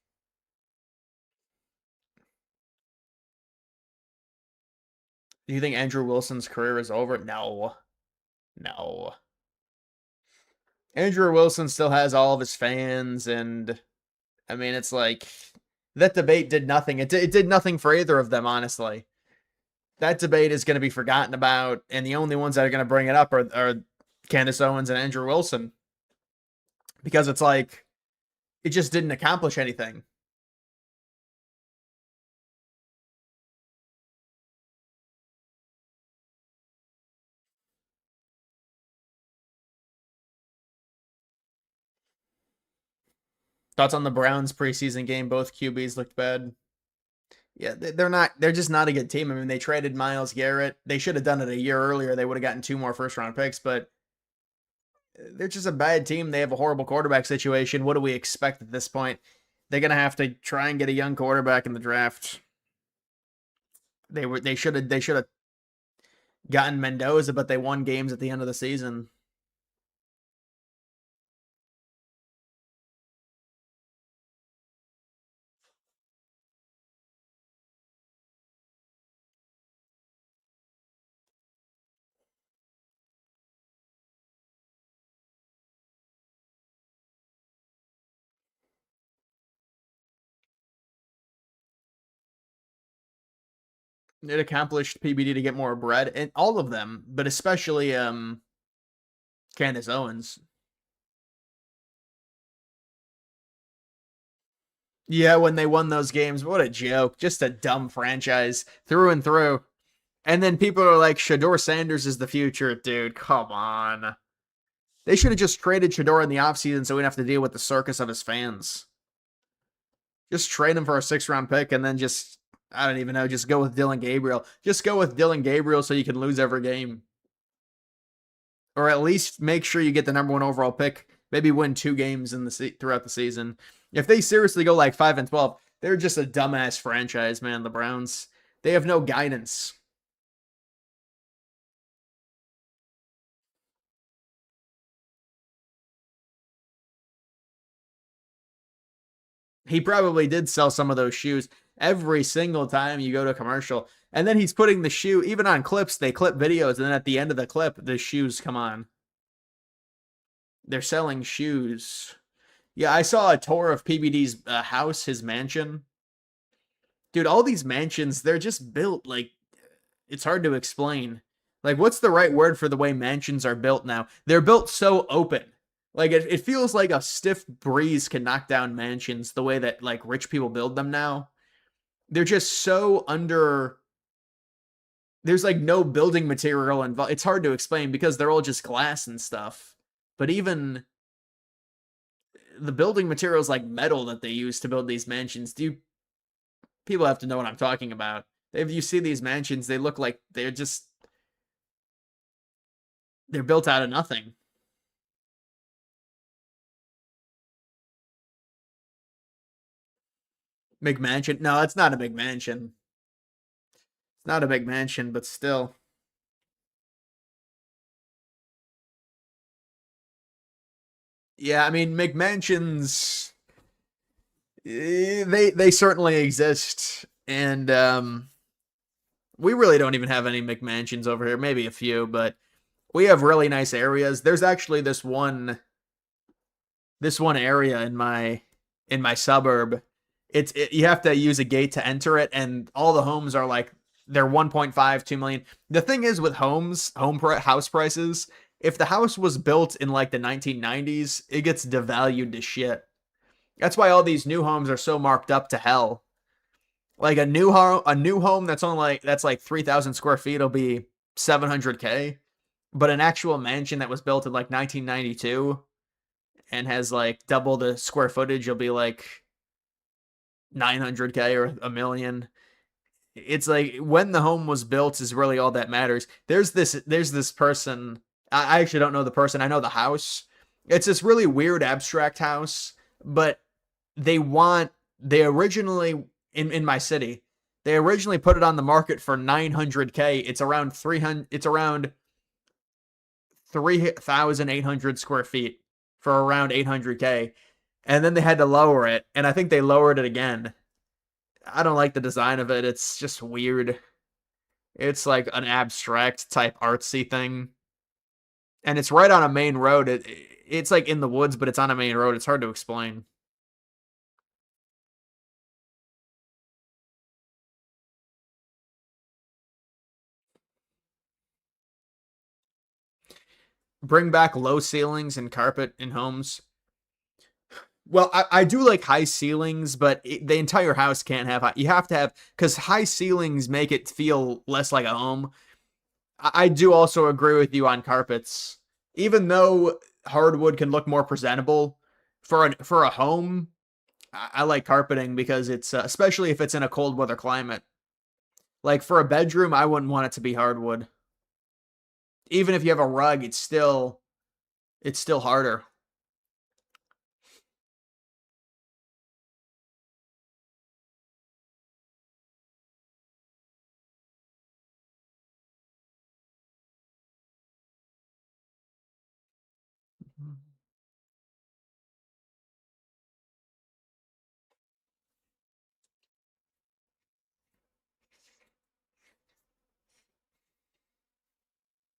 Do you think Andrew Wilson's career is over? No. No. Andrew Wilson still has all of his fans, and I mean, it's like That debate did nothing. It did nothing for either of them, honestly. That debate is going to be forgotten about, and the only ones that are going to bring it up are Candace Owens and Andrew Wilson, because it's like it just didn't accomplish anything. Thoughts on the Browns preseason game? Both QBs looked bad. Yeah, they're not. They're just not a good team. I mean, they traded Myles Garrett. They should have done it a year earlier. They would have gotten 2 more first round picks, but they're just a bad team. They have a horrible quarterback situation. What do we expect at this point? They're gonna have to try and get a young quarterback in the draft. They should have gotten Mendoza, but they won games at the end of the season. It accomplished PBD to get more bread, and all of them, but especially Candace Owens. Yeah, when they won those games, what a joke. Just a dumb franchise through and through. And then people are like, Shedeur Sanders is the future. Dude, come on. They should have just traded Shedeur in the offseason so we didn't have to deal with the circus of his fans. Just trade him for a 6th-round pick and then just, I don't even know, just go with Dillon Gabriel. Just go with Dillon Gabriel so you can lose every game. Or at least make sure you get the number 1 overall pick. Maybe win 2 games throughout the season. If they seriously go like 5-12, they're just a dumbass franchise, man. The Browns, they have no guidance. He probably did sell some of those shoes every single time you go to a commercial. And then he's putting the shoe, even on clips, they clip videos, and then at the end of the clip, the shoes come on. They're selling shoes. Yeah, I saw a tour of PBD's house, his mansion. Dude, all these mansions, they're just built like, it's hard to explain. Like, what's the right word for the way mansions are built now? They're built so open. Like, it feels like a stiff breeze can knock down mansions the way that, like, rich people build them now. They're just so under. There's, like, no building material involved. It's hard to explain because they're all just glass and stuff. But even the building materials like metal that they use to build these mansions, people have to know what I'm talking about. If you see these mansions, they look like they're built out of nothing. McMansion? No, it's not a big mansion. It's not a big mansion, but still. Yeah, I mean McMansions. They certainly exist, and we really don't even have any McMansions over here. Maybe a few, but we have really nice areas. There's actually this one area in my suburb. You have to use a gate to enter it, and all the homes are like they're 1.5, 2 million. The thing is with house prices, if the house was built in like the 1990s, it gets devalued to shit. That's why all these new homes are so marked up to hell. Like a new home that's like 3,000 square feet will be 700K, but an actual mansion that was built in like 1992 and has like double the square footage will be like 900K or a million. It's like when the home was built is really all that matters. There's this person. I actually don't know the person. I know the house. It's this really weird abstract house, but they originally in my city, they originally put it on the market for 900K. It's around 3,800 square feet for around 800K. And then they had to lower it, and I think they lowered it again. I don't like the design of it. It's just weird. It's like an abstract type artsy thing. And it's right on a main road. It's like in the woods, but it's on a main road. It's hard to explain. Bring back low ceilings and carpet in homes. Well, I do like high ceilings, but the entire house can't have high. You have to have, because high ceilings make it feel less like a home. I do also agree with you on carpets. Even though hardwood can look more presentable for a home, I like carpeting because it's especially if it's in a cold weather climate. Like for a bedroom, I wouldn't want it to be hardwood. Even if you have a rug, it's still harder.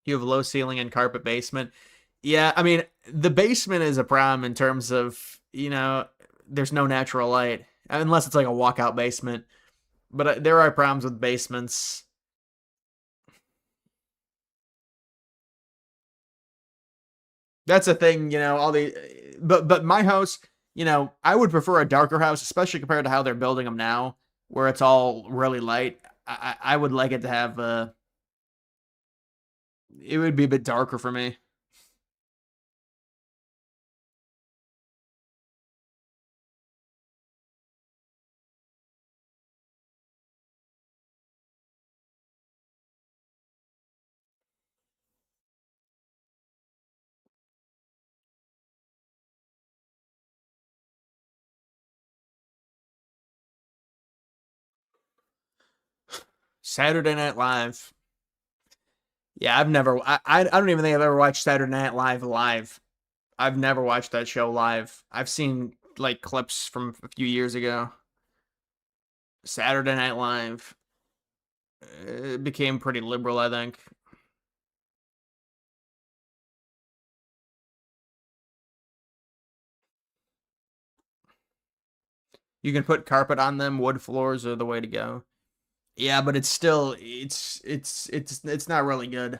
You have low ceiling and carpet basement. Yeah, I mean, the basement is a problem in terms of, there's no natural light unless it's like a walkout basement. But there are problems with basements. That's a thing, all the but my house, I would prefer a darker house, especially compared to how they're building them now, where it's all really light. I would like it to have it would be a bit darker for me. Saturday Night Live. Yeah, I don't even think I've ever watched Saturday Night Live live. I've never watched that show live. I've seen like clips from a few years ago. Saturday Night Live. It became pretty liberal, I think. You can put carpet on them. Wood floors are the way to go. Yeah, but it's still it's not really good.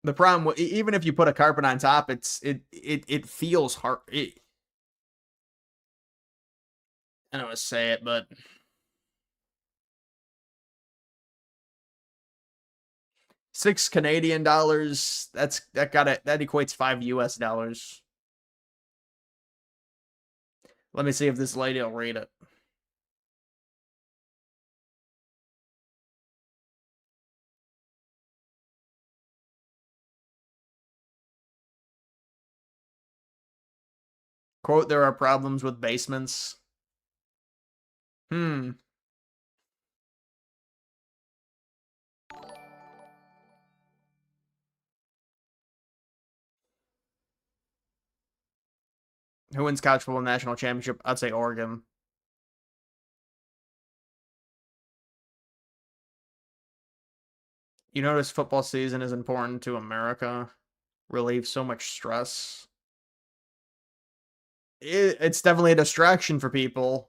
The problem, even if you put a carpet on top, it feels hard. I don't want to say it, but $6 Canadian. That equates $5 US. Let me see if this lady will read it. Quote, there are problems with basements. Hmm. Who wins college football national championship? I'd say Oregon. You notice football season is important to America. Relieves so much stress. It's definitely a distraction for people.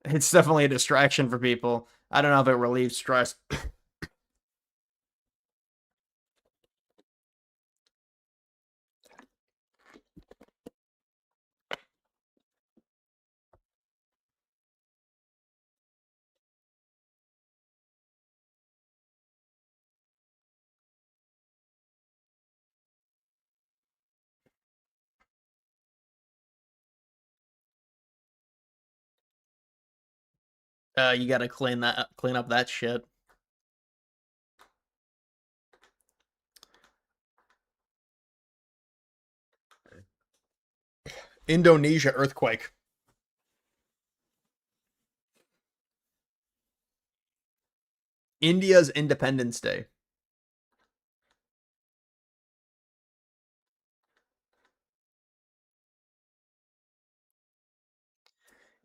It's definitely a distraction for people. I don't know if it relieves stress. You gotta clean up that shit. Indonesia earthquake. India's Independence Day.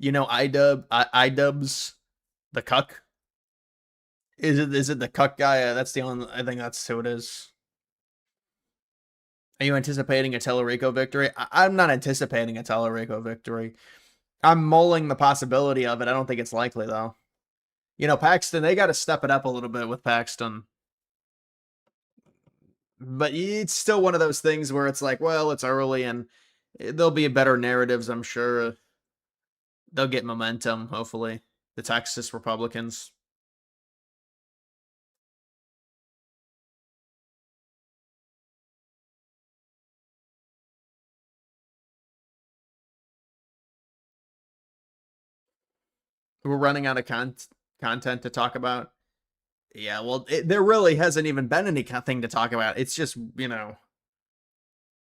Idubbbz, the cuck. Is it the cuck guy? That's the only. I think that's who it is. Are you anticipating a Tellerico victory? I'm not anticipating a Tellerico victory. I'm mulling the possibility of it. I don't think it's likely though. Paxton, they got to step it up a little bit with Paxton. But it's still one of those things where it's like, well, it's early and there'll be better narratives, I'm sure. They'll get momentum, hopefully. The Texas Republicans. We're running out of content to talk about. Yeah, well, there really hasn't even been anything to talk about. It's just,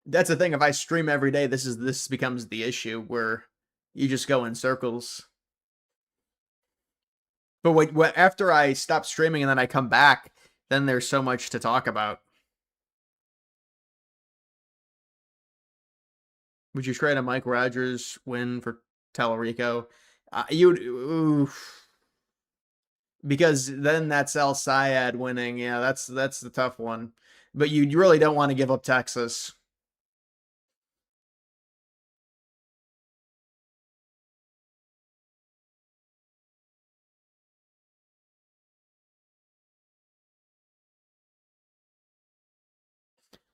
that's the thing. If I stream every day, this becomes the issue where you just go in circles. But after I stop streaming and then I come back, then there's so much to talk about. Would you trade a Mike Rogers win for Tellerico? Because then that's El Sayed winning. Yeah, that's the tough one. But you really don't want to give up Texas.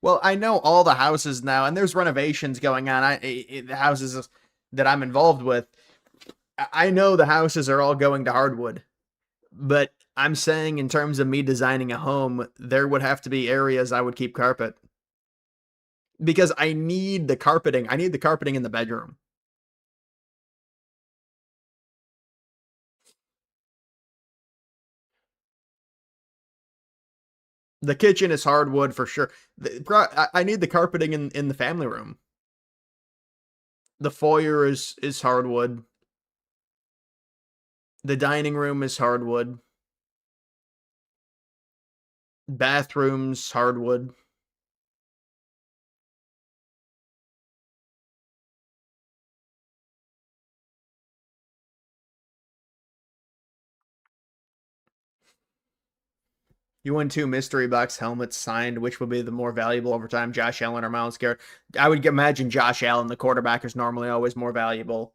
Well, I know all the houses now, and there's renovations going on. The houses that I'm involved with, I know the houses are all going to hardwood. But I'm saying in terms of me designing a home, there would have to be areas I would keep carpet. Because I need the carpeting. I need the carpeting in the bedroom. The kitchen is hardwood for sure. I need the carpeting in the family room. The foyer is hardwood. The dining room is hardwood. Bathrooms, hardwood. You win 2 mystery box helmets signed. Which would be the more valuable over time, Josh Allen or Myles Garrett? I would imagine Josh Allen, the quarterback, is normally always more valuable.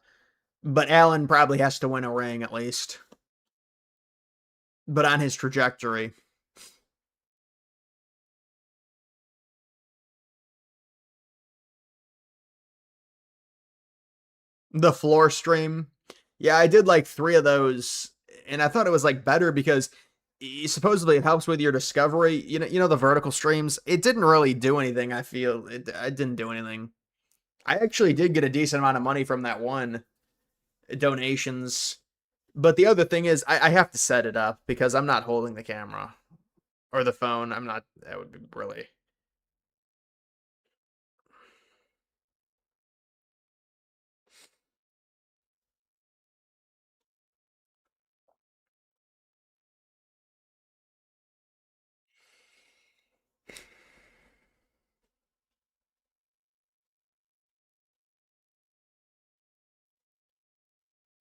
But Allen probably has to win a ring at least. But on his trajectory. The floor stream. Yeah, I did like 3 of those, and I thought it was like better because supposedly it helps with your discovery. The vertical streams. It didn't really do anything. I feel it didn't do anything. I actually did get a decent amount of money from that one donations, but the other thing is I have to set it up because I'm not holding the camera or the phone. I'm not. That would be really.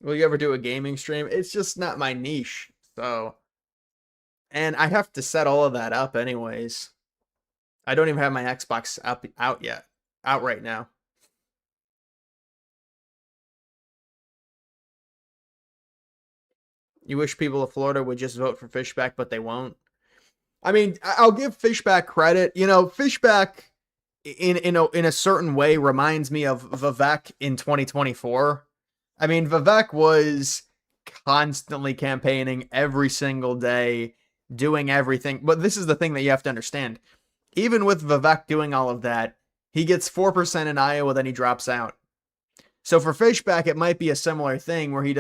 Will you ever do a gaming stream? It's just not my niche. So, and I have to set all of that up anyways. I don't even have my Xbox out yet. Out right now. You wish people of Florida would just vote for Fishback, but they won't. I mean, I'll give Fishback credit. Fishback in a certain way reminds me of Vivek in 2024. I mean, Vivek was constantly campaigning every single day, doing everything. But this is the thing that you have to understand. Even with Vivek doing all of that, he gets 4% in Iowa, then he drops out. So for Fishback, it might be a similar thing where he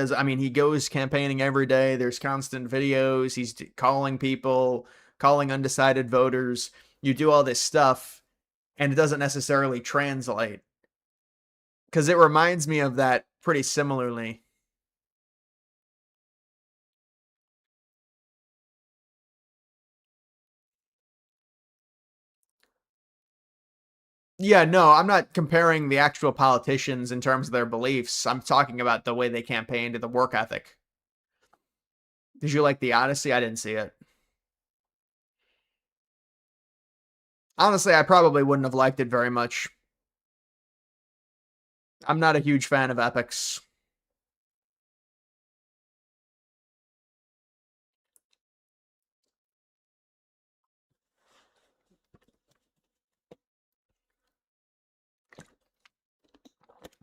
goes campaigning every day. There's constant videos. He's calling people, calling undecided voters. You do all this stuff, and it doesn't necessarily translate. Because it reminds me of that pretty similarly. Yeah, no, I'm not comparing the actual politicians in terms of their beliefs. I'm talking about the way they campaigned and the work ethic. Did you like The Odyssey? I didn't see it. Honestly, I probably wouldn't have liked it very much. I'm not a huge fan of epics.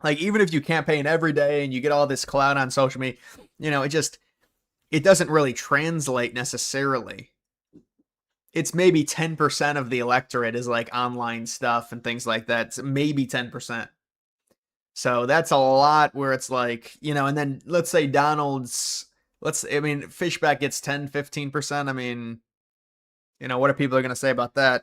Like, even if you campaign every day and you get all this clout on social media, it doesn't really translate necessarily. It's maybe 10% of the electorate is like online stuff and things like that. It's maybe 10%. So that's a lot where it's like, and then let's say Fishback gets 10, 15%. I mean, what are people going to say about that?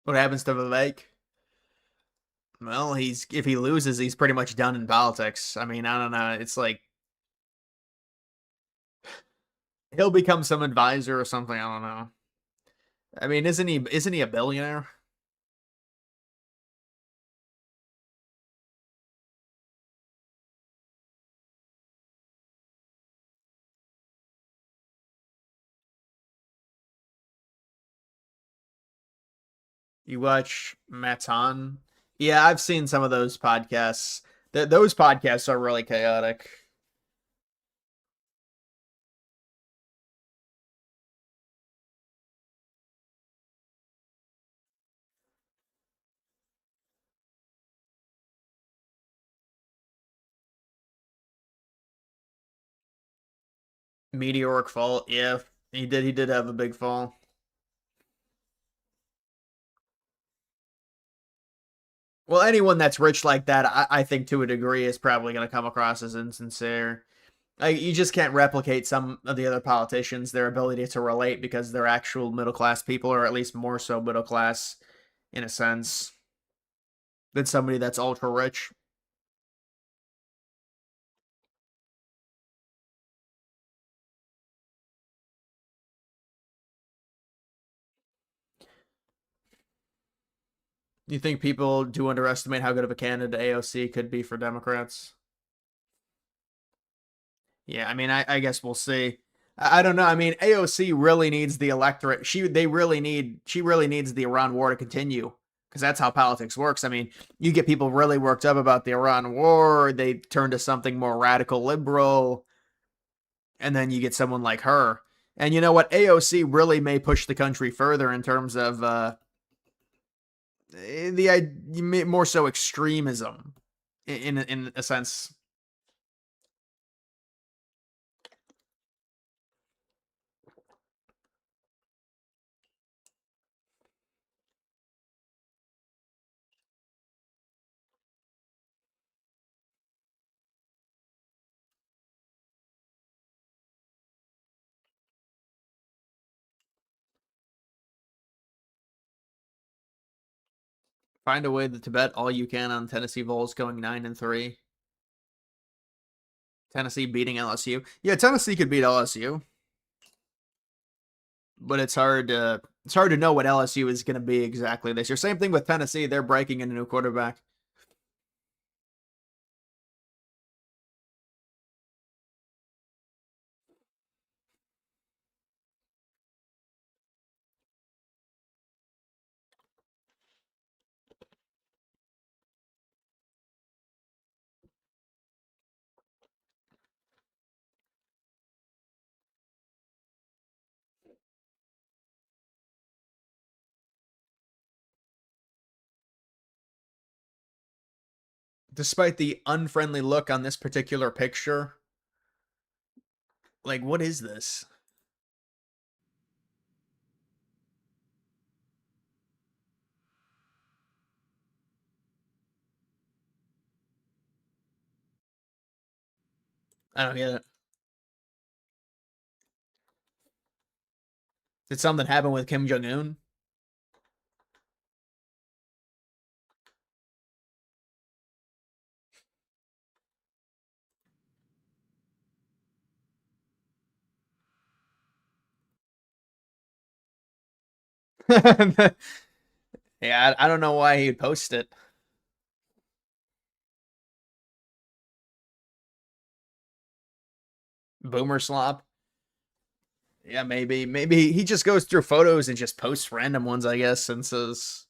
What happens to Vivek? Well, if he loses, he's pretty much done in politics. I mean, I don't know. It's like he'll become some advisor or something. I don't know. I mean, isn't he a billionaire? You watch Matan? Yeah, I've seen some of those podcasts. Those podcasts are really chaotic. Meteoric fall. Yeah, he did have a big fall. Well, anyone that's rich like that, I think to a degree is probably going to come across as insincere. Like, you just can't replicate some of the other politicians, their ability to relate, because they're actual middle class people, or at least more so middle class in a sense than somebody that's ultra rich. You think people do underestimate how good of a candidate AOC could be for Democrats? Yeah, I mean, I guess we'll see. I don't know. I mean, AOC really needs the electorate. She really needs the Iran war to continue, because that's how politics works. I mean, you get people really worked up about the Iran war, they turn to something more radical liberal, and then you get someone like her. And you know what? AOC really may push the country further in terms of the more so extremism in a sense. Find a way to bet all you can on Tennessee Vols going 9-3. Tennessee beating LSU. Yeah, Tennessee could beat LSU, but it's hard to know what LSU is going to be exactly this year. Same thing with Tennessee; they're breaking in a new quarterback. Despite the unfriendly look on this particular picture, like, what is this? I don't get it. Did something happen with Kim Jong Un? Yeah, I don't know why he'd post it. Boomer slop. Yeah, maybe he just goes through photos and just posts random ones, I guess, and says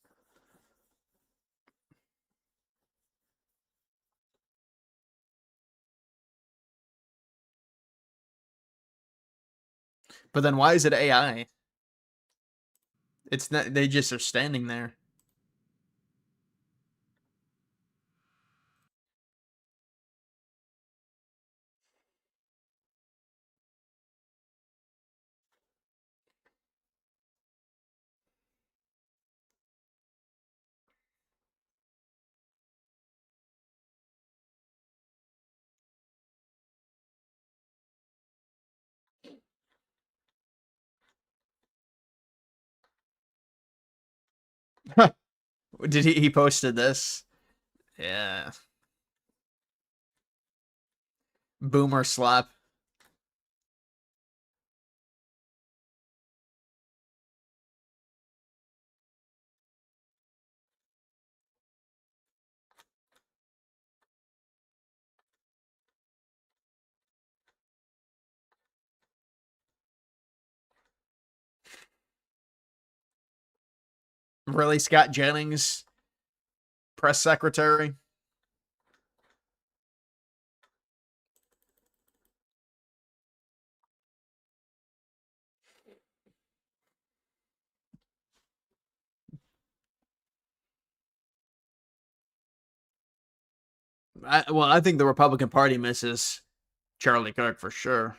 But then why is it AI? It's not. They just are standing there. Did he posted this? Yeah. Boomer slap. Really, Scott Jennings, press secretary. I think the Republican Party misses Charlie Kirk for sure.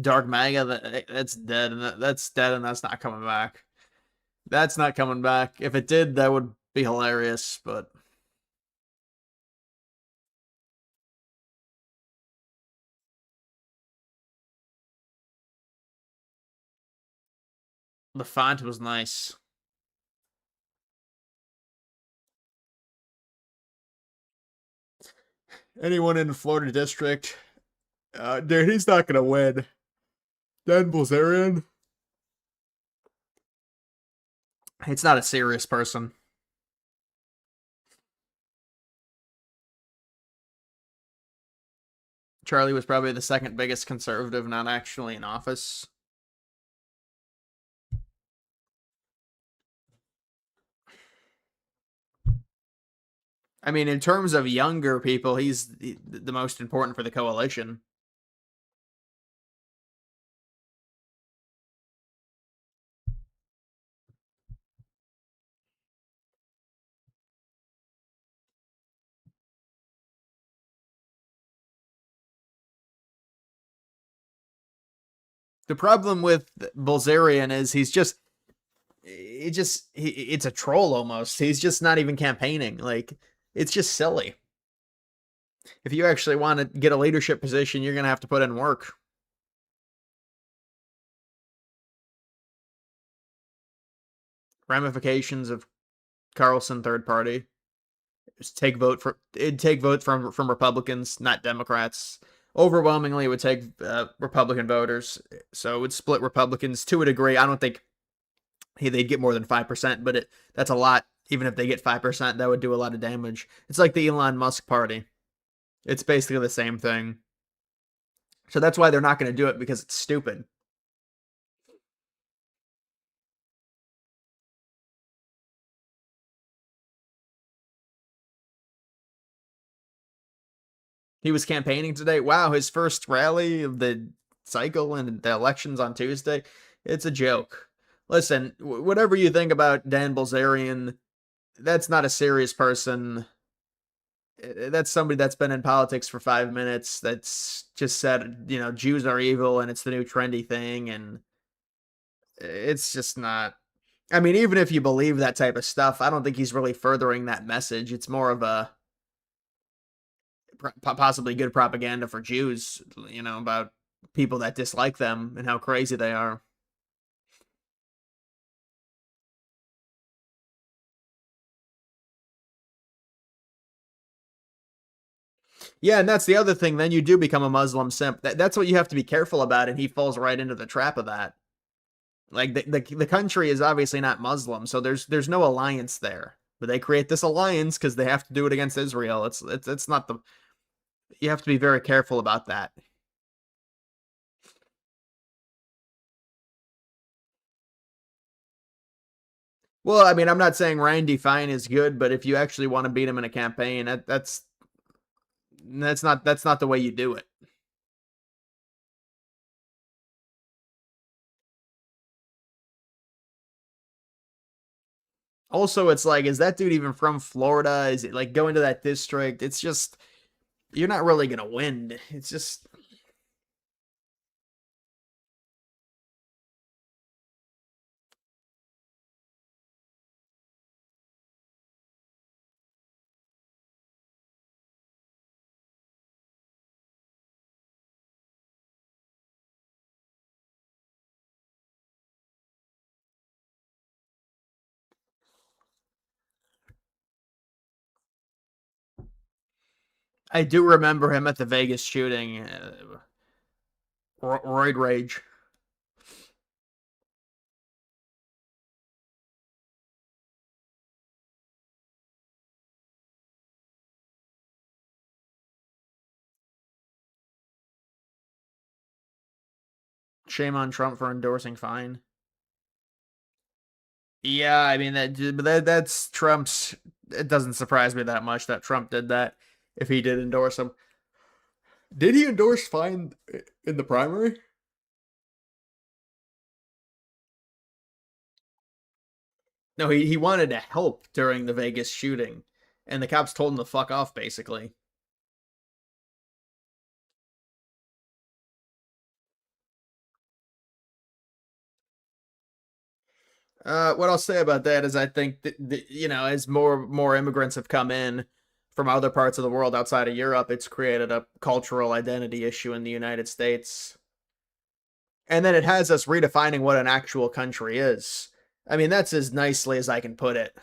Dark MAGA, that's dead, and that's dead, and that's not coming back. That's not coming back. If it did, that would be hilarious, but the font was nice. Anyone in the Florida district, dude, he's not gonna win. Dan Bilzerian, it's not a serious person. Charlie was probably the second biggest conservative not actually in office. I mean, in terms of younger people, he's the most important for the coalition. The problem with Bilzerian is it's a troll almost. He's just not even campaigning. Like, it's just silly. If you actually want to get a leadership position, you're going to have to put in work. Ramifications of Carlson third party. It'd take vote from Republicans, not Democrats. Overwhelmingly, it would take Republican voters. So it would split Republicans to a degree. I don't think they'd get more than 5%, but that's a lot. Even if they get 5%, that would do a lot of damage. It's like the Elon Musk party. It's basically the same thing. So that's why they're not going to do it, because it's stupid. He was campaigning today. Wow, his first rally of the cycle and the elections on Tuesday. It's a joke. Listen, whatever you think about Dan Bilzerian, that's not a serious person. That's somebody that's been in politics for 5 minutes. That's just said, Jews are evil and it's the new trendy thing. And it's just not. I mean, even if you believe that type of stuff, I don't think he's really furthering that message. It's more of a possibly good propaganda for Jews, about people that dislike them and how crazy they are. Yeah, and that's the other thing. Then you do become a Muslim simp. That's what you have to be careful about, and he falls right into the trap of that. Like the country is obviously not Muslim, so there's no alliance there. But they create this alliance because they have to do it against Israel. It's not the. You have to be very careful about that. Well, I mean, I'm not saying Randy Fine is good, but if you actually want to beat him in a campaign, That's not the way you do it. Also, it's like, is that dude even from Florida? Is it like going to that district? It's just you're not really gonna win. It's just I do remember him at the Vegas shooting. Roid rage. Shame on Trump for endorsing Fine. Yeah, I mean that's Trump's. It doesn't surprise me that much that Trump did that. If he did endorse him, did he endorse Fine in the primary? No, he wanted to help during the Vegas shooting, and the cops told him to fuck off, basically. What I'll say about that is I think that, as more immigrants have come in from other parts of the world outside of Europe, it's created a cultural identity issue in the United States. And then it has us redefining what an actual country is. I mean, that's as nicely as I can put it.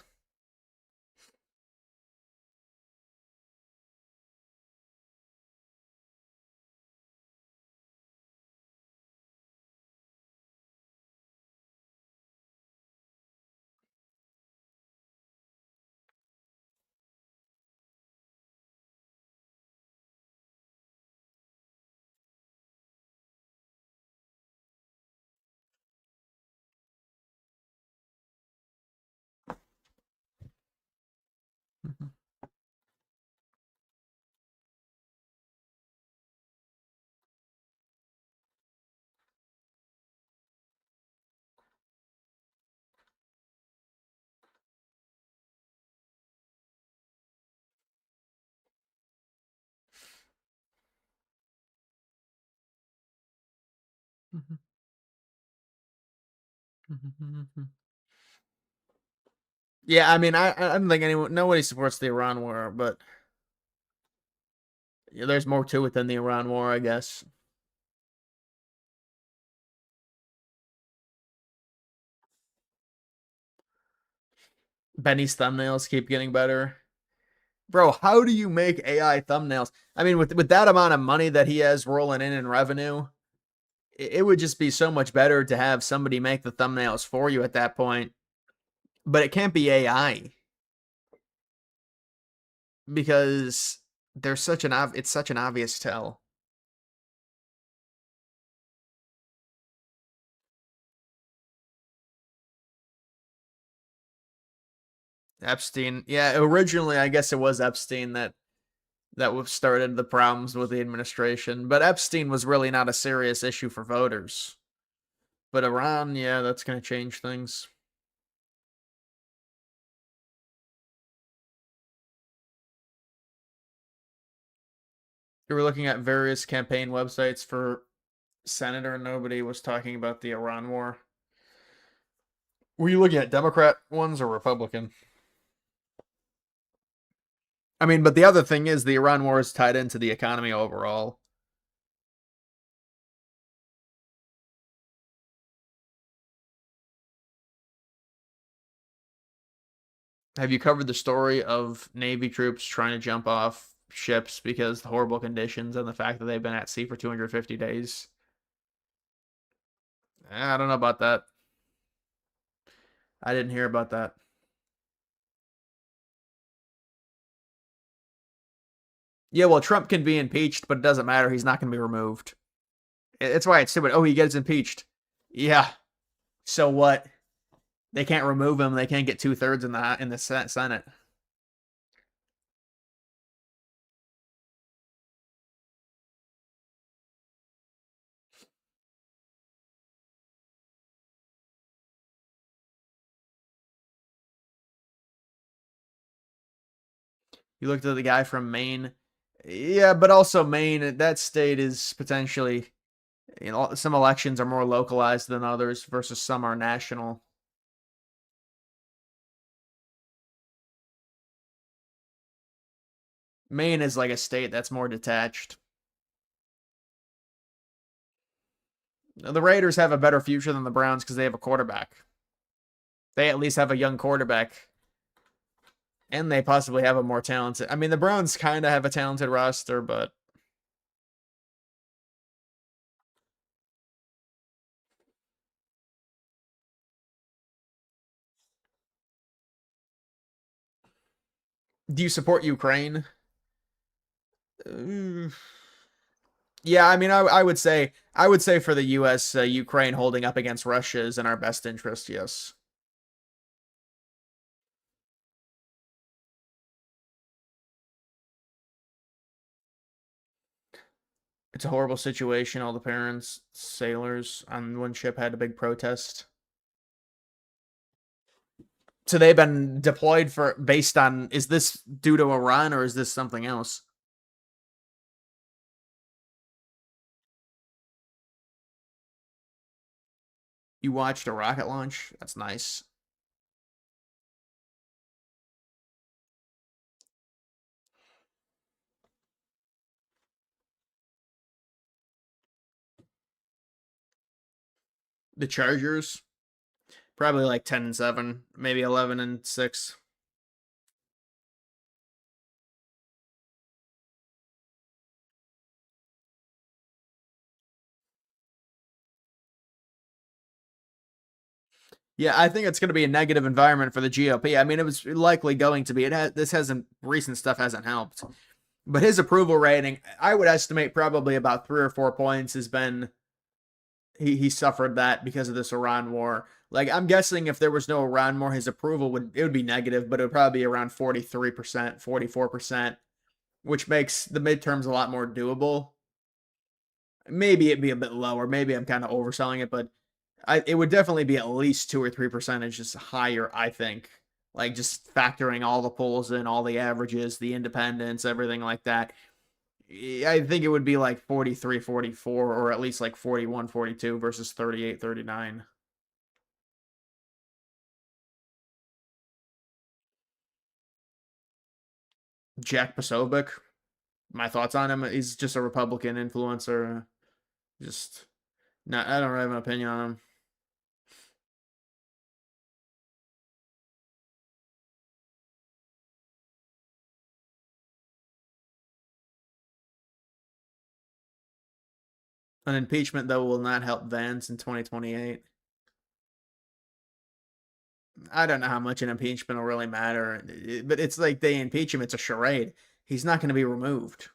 Yeah, I mean, I don't think nobody supports the Iran war, but there's more to it than the Iran war, I guess. Benny's thumbnails keep getting better. Bro, how do you make AI thumbnails? I mean, with that amount of money that he has rolling in revenue, it would just be so much better to have somebody make the thumbnails for you at that point. But it can't be AI because there's it's such an obvious tell. Epstein, yeah, originally I guess it was Epstein that started the problems with the administration, but Epstein was really not a serious issue for voters. But Iran, yeah, that's going to change things. We were looking at various campaign websites for senator, and nobody was talking about the Iran war. Were you looking at Democrat ones or Republican? I mean, but the other thing is the Iran war is tied into the economy overall. Have you covered the story of Navy troops trying to jump off ships because the horrible conditions and the fact that they've been at sea for 250 days? I don't know about that. I didn't hear about that. Yeah, well, Trump can be impeached, but it doesn't matter. He's not going to be removed. That's why it's stupid. Oh, he gets impeached. Yeah. So what? They can't remove him. They can't get 2/3 in the Senate. You looked at the guy from Maine. Yeah, but also Maine, that state is potentially, some elections are more localized than others versus some are national. Maine is like a state that's more detached. The Raiders have a better future than the Browns because they have a quarterback. They at least have a young quarterback. And they possibly have a more talented. I mean, the Browns kind of have a talented roster, but do you support Ukraine? Uh, yeah, I mean, I would say for the U.S., Ukraine holding up against Russia is in our best interest. Yes, it's a horrible situation. All the parents, sailors on one ship had a big protest. So they've been deployed for based on, is this due to Iran or is this something else? You watched a rocket launch? That's nice. The Chargers, probably like 10-7, maybe 11-6. Yeah, I think it's going to be a negative environment for the GOP. I mean, it was likely going to be. This hasn't recent stuff hasn't helped, but his approval rating, I would estimate probably about 3 or 4 points has been he suffered that because of this Iran war. Like I'm guessing if there was no Iran war, his approval would be negative, but it would probably be around 43%, 44%, which makes the midterms a lot more doable. Maybe it'd be a bit lower. Maybe I'm kind of overselling it, but it would definitely be at least 2 or 3% higher, I think. Like just factoring all the polls in, all the averages, the independents, everything like that. I think it would be like 43, 44, or at least like 41, 42 versus 38, 39. Jack Posobiec, my thoughts on him. He's just a Republican influencer. Just not, I don't really have an opinion on him. An impeachment, though, will not help Vance in 2028. I don't know how much an impeachment will really matter, but it's like they impeach him. It's a charade. He's not going to be removed.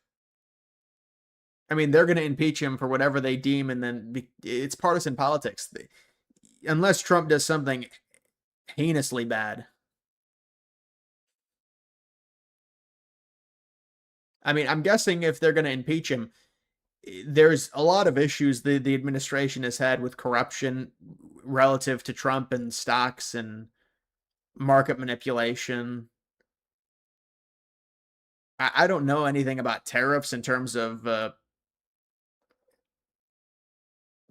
I mean, they're going to impeach him for whatever they deem, and then it's partisan politics. Unless Trump does something heinously bad. I mean, I'm guessing if they're going to impeach him, there's a lot of issues the administration has had with corruption relative to Trump and stocks and market manipulation. I don't know anything about tariffs in terms of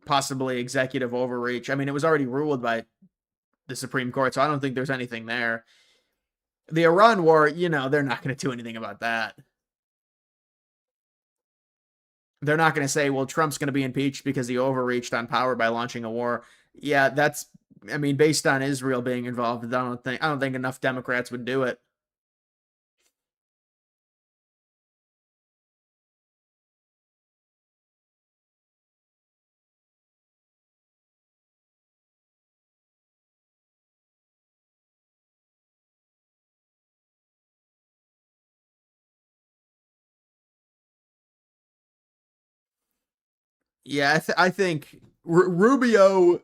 possibly executive overreach. I mean, it was already ruled by the Supreme Court, so I don't think there's anything there. The Iran war, they're not going to do anything about that. They're not going to say, well, Trump's going to be impeached because he overreached on power by launching a war. Yeah, that's, I mean, based on Israel being involved, I don't think enough Democrats would do it. Yeah, I think Rubio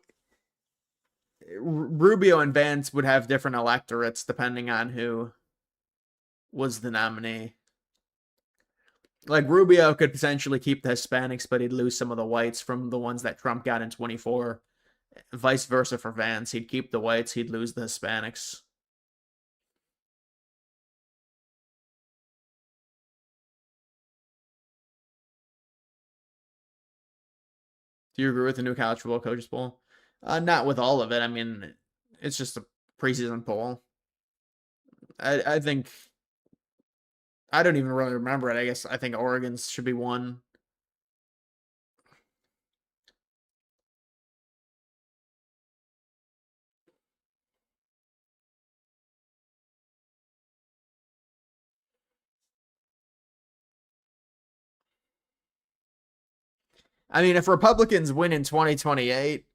and Vance would have different electorates depending on who was the nominee. Like Rubio could potentially keep the Hispanics, but he'd lose some of the whites from the ones that Trump got in 24. Vice versa for Vance. He'd keep the whites, he'd lose the Hispanics. Do you agree with the new college football coaches poll? Not with all of it. I mean, it's just a preseason poll. I think I don't even really remember it. I think Oregon's should be one. I mean, if Republicans win in 2028,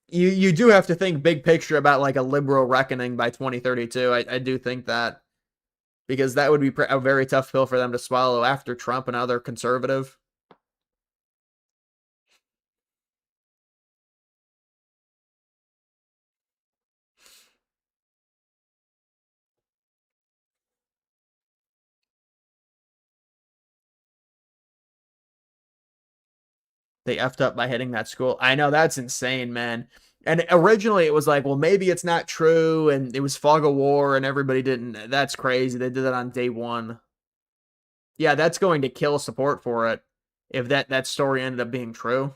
you do have to think big picture about like a liberal reckoning by 2032. I do think that because that would be a very tough pill for them to swallow after Trump and other conservative. They effed up by hitting that school. I know that's insane, man. And originally it was like, well, maybe it's not true, and it was fog of war, and everybody didn't. That's crazy. They did that on day one. Yeah, that's going to kill support for it if that story ended up being true.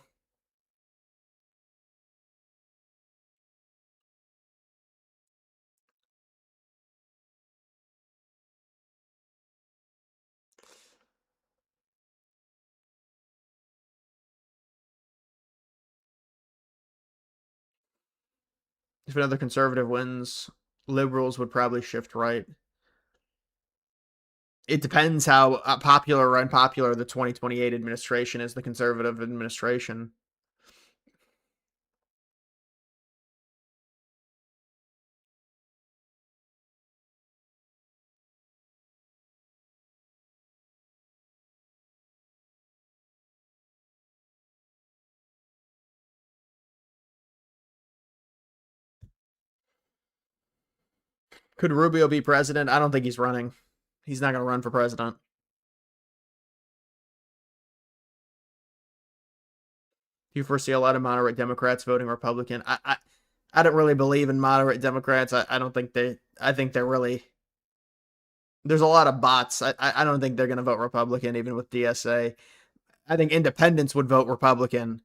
If another conservative wins, liberals would probably shift right. It depends how popular or unpopular the 2028 administration is, the conservative administration. Could Rubio be president? I don't think he's running. He's not going to run for president. Do you foresee a lot of moderate Democrats voting Republican? I don't really believe in moderate Democrats. I don't think they. I think they're really. There's a lot of bots. I don't think they're going to vote Republican, even with DSA. I think independents would vote Republican.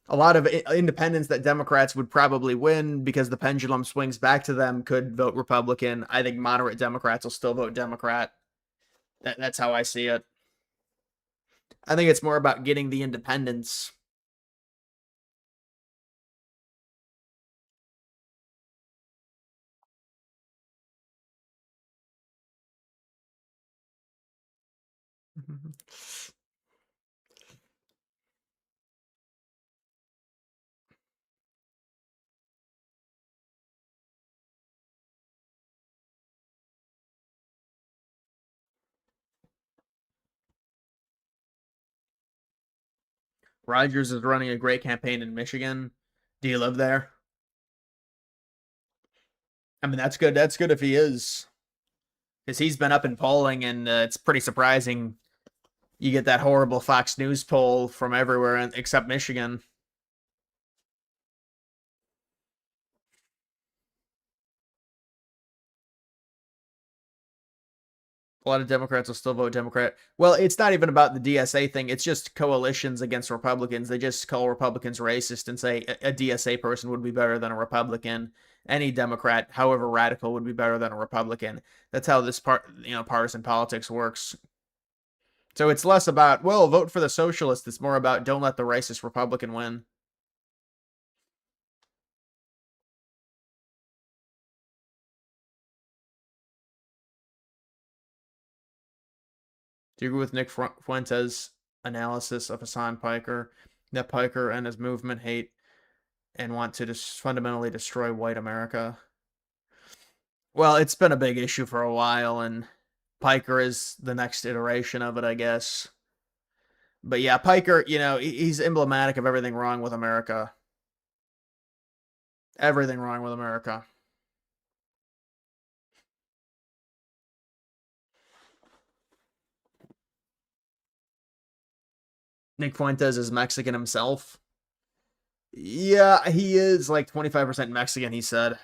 A lot of independents that Democrats would probably win because the pendulum swings back to them could vote Republican. I think moderate Democrats will still vote Democrat. That's how I see it. I think it's more about getting the independents. Rogers is running a great campaign in Michigan. Do you live there? I mean, that's good. That's good if he is, because he's been up in polling, and it's pretty surprising. You get that horrible Fox News poll from everywhere except Michigan. A lot of Democrats will still vote Democrat. Well, it's not even about the DSA thing. It's just coalitions against Republicans. They just call Republicans racist and say a DSA person would be better than a Republican. Any Democrat, however radical, would be better than a Republican. That's how this partisan politics works. So it's less about, well, vote for the socialist. It's more about don't let the racist Republican win. Do you agree with Nick Fuentes' analysis of Hassan Piker, that Piker and his movement hate and want to fundamentally destroy white America? Well, it's been a big issue for a while, and Piker is the next iteration of it, I guess. But yeah, Piker, he's emblematic of everything wrong with America. Everything wrong with America. Nick Fuentes is Mexican himself. Yeah, he is like 25% Mexican, he said.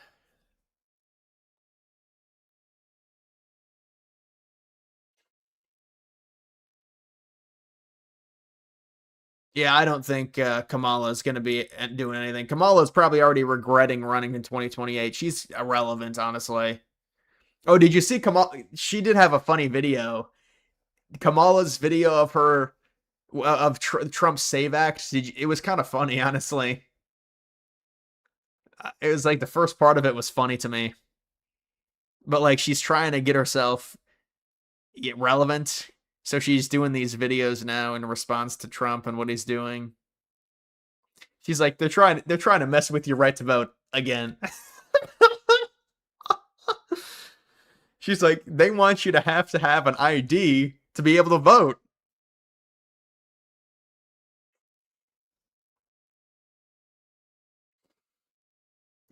Yeah, I don't think Kamala is going to be doing anything. Kamala is probably already regretting running in 2028. She's irrelevant, honestly. Oh, did you see Kamala? She did have a funny video. Kamala's video of her of Trump's Save Act. It was kind of funny, honestly. It was like the first part of it was funny to me, but like she's trying to get herself relevant, so she's doing these videos now in response to Trump and what he's doing. She's like, they're trying to mess with your right to vote again. She's like, they want you to have an ID to be able to vote.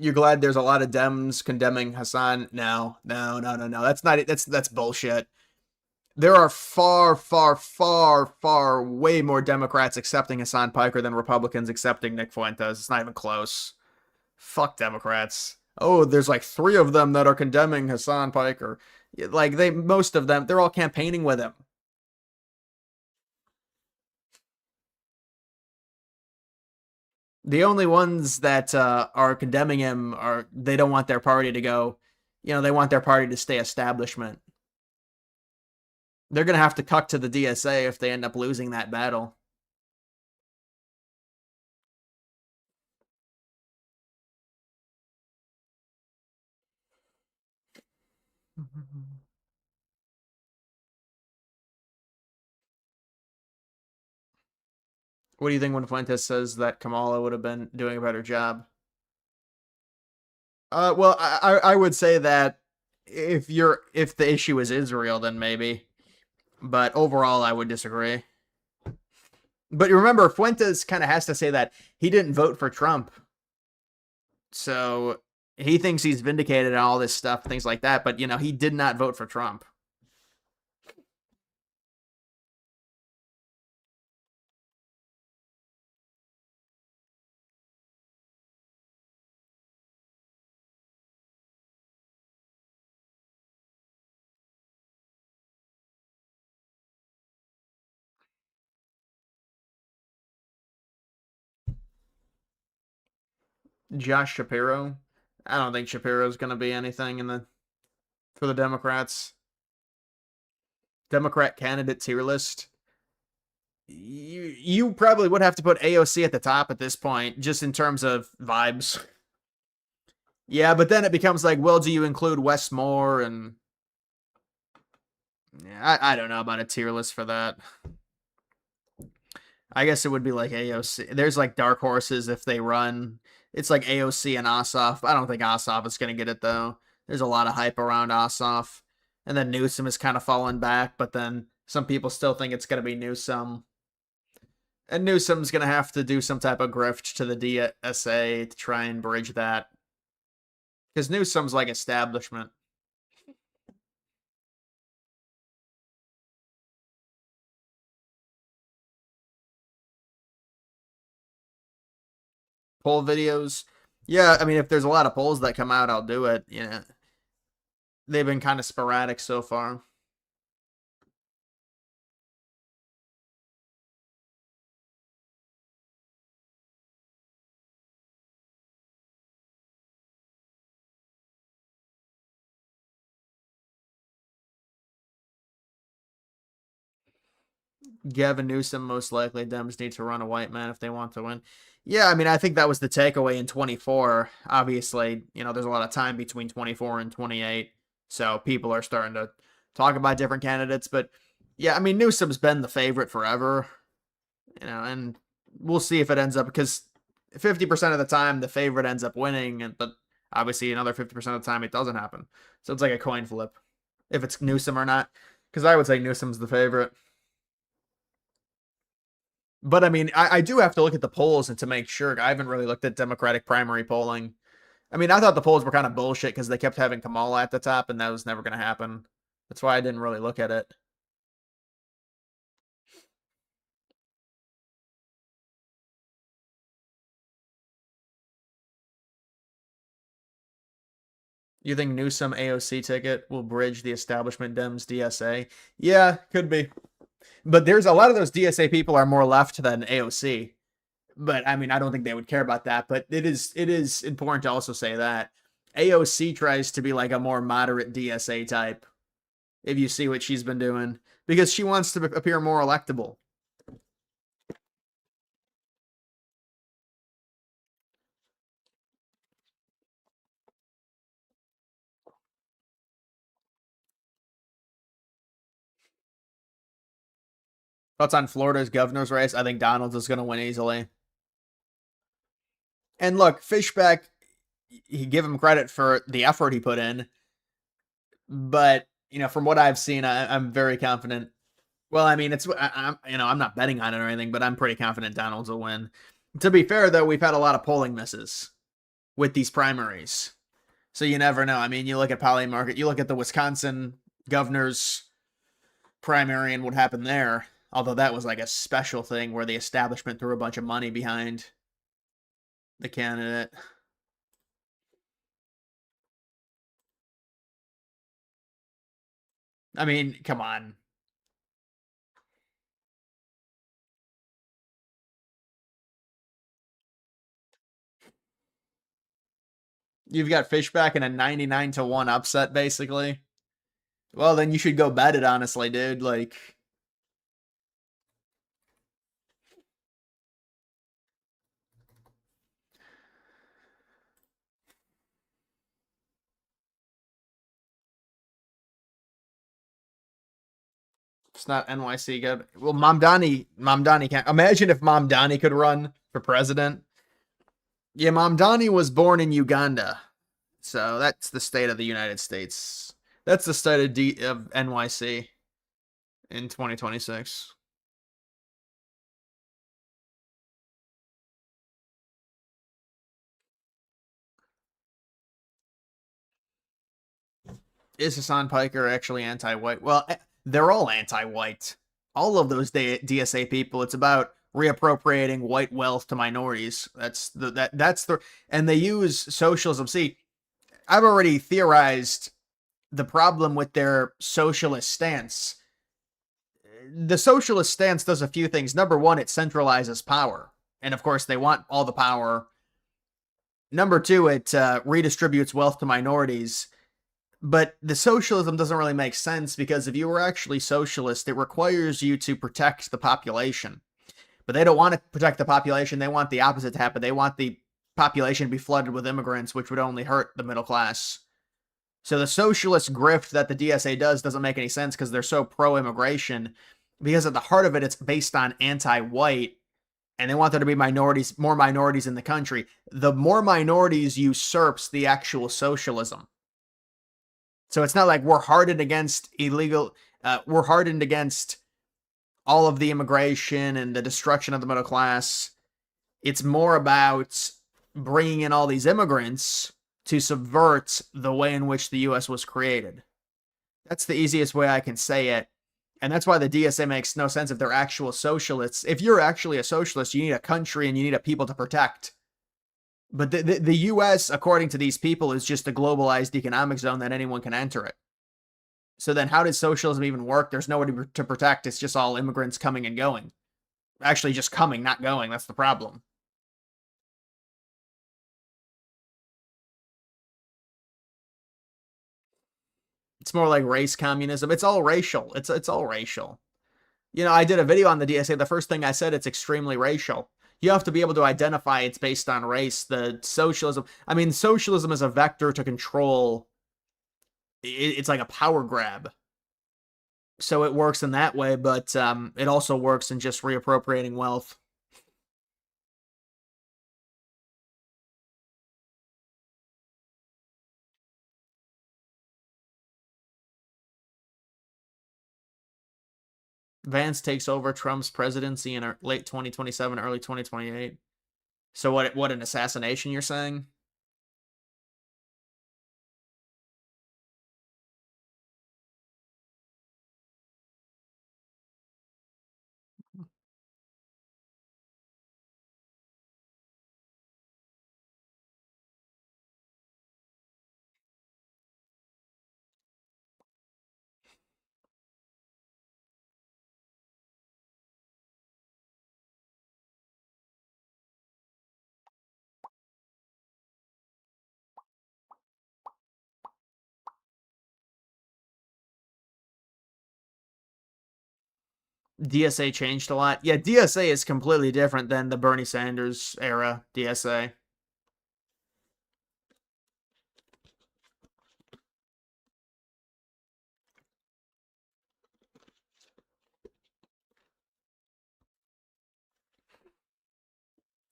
You're glad there's a lot of Dems condemning Hassan? No, no, no, no, no. That's not it. That's bullshit. There are far, far, far, far way more Democrats accepting Hassan Piker than Republicans accepting Nick Fuentes. It's not even close. Fuck Democrats. Oh, there's like 3 of them that are condemning Hassan Piker. Like most of them, they're all campaigning with him. The only ones that are condemning him are they don't want their party to go. They want their party to stay establishment. They're gonna have to cuck to the DSA if they end up losing that battle. What do you think when Fuentes says that Kamala would have been doing a better job? Well, I would say that if the issue is Israel, then maybe. But overall, I would disagree. But remember, Fuentes kind of has to say that he didn't vote for Trump, so he thinks he's vindicated and all this stuff, things like that. But he did not vote for Trump. Josh Shapiro. I don't think Shapiro's going to be anything for the Democrats. Democrat candidate tier list. You probably would have to put AOC at the top at this point, just in terms of vibes. Yeah, but then it becomes like, well, do you include Wes Moore? And yeah, I don't know about a tier list for that. I guess it would be like AOC. There's like dark horses if they run. It's like AOC and Ossoff. I don't think Ossoff is going to get it though. There's a lot of hype around Ossoff. And then Newsom is kind of falling back, but then some people still think it's going to be Newsom. And Newsom's going to have to do some type of grift to the DSA to try and bridge that. Because Newsom's like establishment. Poll videos. Yeah, I mean, if there's a lot of polls that come out, I'll do it. They've been kind of sporadic so far. Gavin Newsom, most likely, Dems need to run a white man if they want to win. Yeah, I mean, I think that was the takeaway in 24. Obviously, there's a lot of time between 24 and 28. So people are starting to talk about different candidates. But yeah, I mean, Newsom's been the favorite forever, and we'll see if it ends up because 50% of the time the favorite ends up winning, but obviously another 50% of the time it doesn't happen. So it's like a coin flip if it's Newsom or not. Because I would say Newsom's the favorite. But I mean, I do have to look at the polls and to make sure. I haven't really looked at Democratic primary polling. I mean, I thought the polls were kind of bullshit because they kept having Kamala at the top, and that was never going to happen. That's why I didn't really look at it. You think Newsom AOC ticket will bridge the establishment Dems DSA? Yeah, could be. But there's a lot of those DSA people are more left than AOC. But I mean, I don't think they would care about that. But it is important to also say that AOC tries to be like a more moderate DSA type. If you see what she's been doing, because she wants to appear more electable. Thoughts on Florida's governor's race? I think Donald's is going to win easily. And look, Fishback, he give him credit for the effort he put in, but from what I've seen, I'm very confident. Well, I mean, I'm not betting on it or anything, but I'm pretty confident Donald's will win. To be fair, though, we've had a lot of polling misses with these primaries, so you never know. I mean, you look at Polymarket, you look at the Wisconsin governor's primary and what happened there. Although that was like a special thing where the establishment threw a bunch of money behind the candidate. I mean, come on. You've got Fishback in a 99-1 upset, basically. Well, then you should go bet it, honestly, dude. Like, it's not NYC good. Well, Mamdani can't. Imagine if Mamdani could run for president. Yeah, Mamdani was born in Uganda. So that's the state of the United States. That's the state of NYC in 2026. Is Hassan Piker actually anti-white? Well, they're all anti-white. All of those DSA people. It's about reappropriating white wealth to minorities. And they use socialism. See, I've already theorized the problem with their socialist stance. The socialist stance does a few things. Number one, it centralizes power, and of course, they want all the power. Number two, it redistributes wealth to minorities. But the socialism doesn't really make sense because if you were actually socialist, it requires you to protect the population. But they don't want to protect the population. They want the opposite to happen. They want the population to be flooded with immigrants, which would only hurt the middle class. So the socialist grift that the DSA doesn't make any sense because they're so pro-immigration. Because at the heart of it, it's based on anti-white, and they want there to be more minorities in the country. The more minorities usurps the actual socialism. So it's not like we're hardened against we're hardened against all of the immigration and the destruction of the middle class. It's more about bringing in all these immigrants to subvert the way in which the U.S. was created. That's the easiest way I can say it. And that's why the DSA makes no sense if they're actual socialists. If you're actually a socialist, you need a country and you need a people to protect. But the U.S., according to these people, is just a globalized economic zone that anyone can enter it. So then how does socialism even work? There's nobody to protect. It's just all immigrants coming and going. Actually, just coming, not going. That's the problem. It's more like race communism. It's all racial. It's all racial. I did a video on the DSA. The first thing I said, it's extremely racial. You have to be able to identify it's based on race. The socialism, I mean, socialism is a vector to control. It's like a power grab. So it works in that way, but it also works in just reappropriating wealth. Vance takes over Trump's presidency in late 2027, early 2028. So what an assassination you're saying? DSA changed a lot. Yeah, DSA is completely different than the Bernie Sanders era DSA.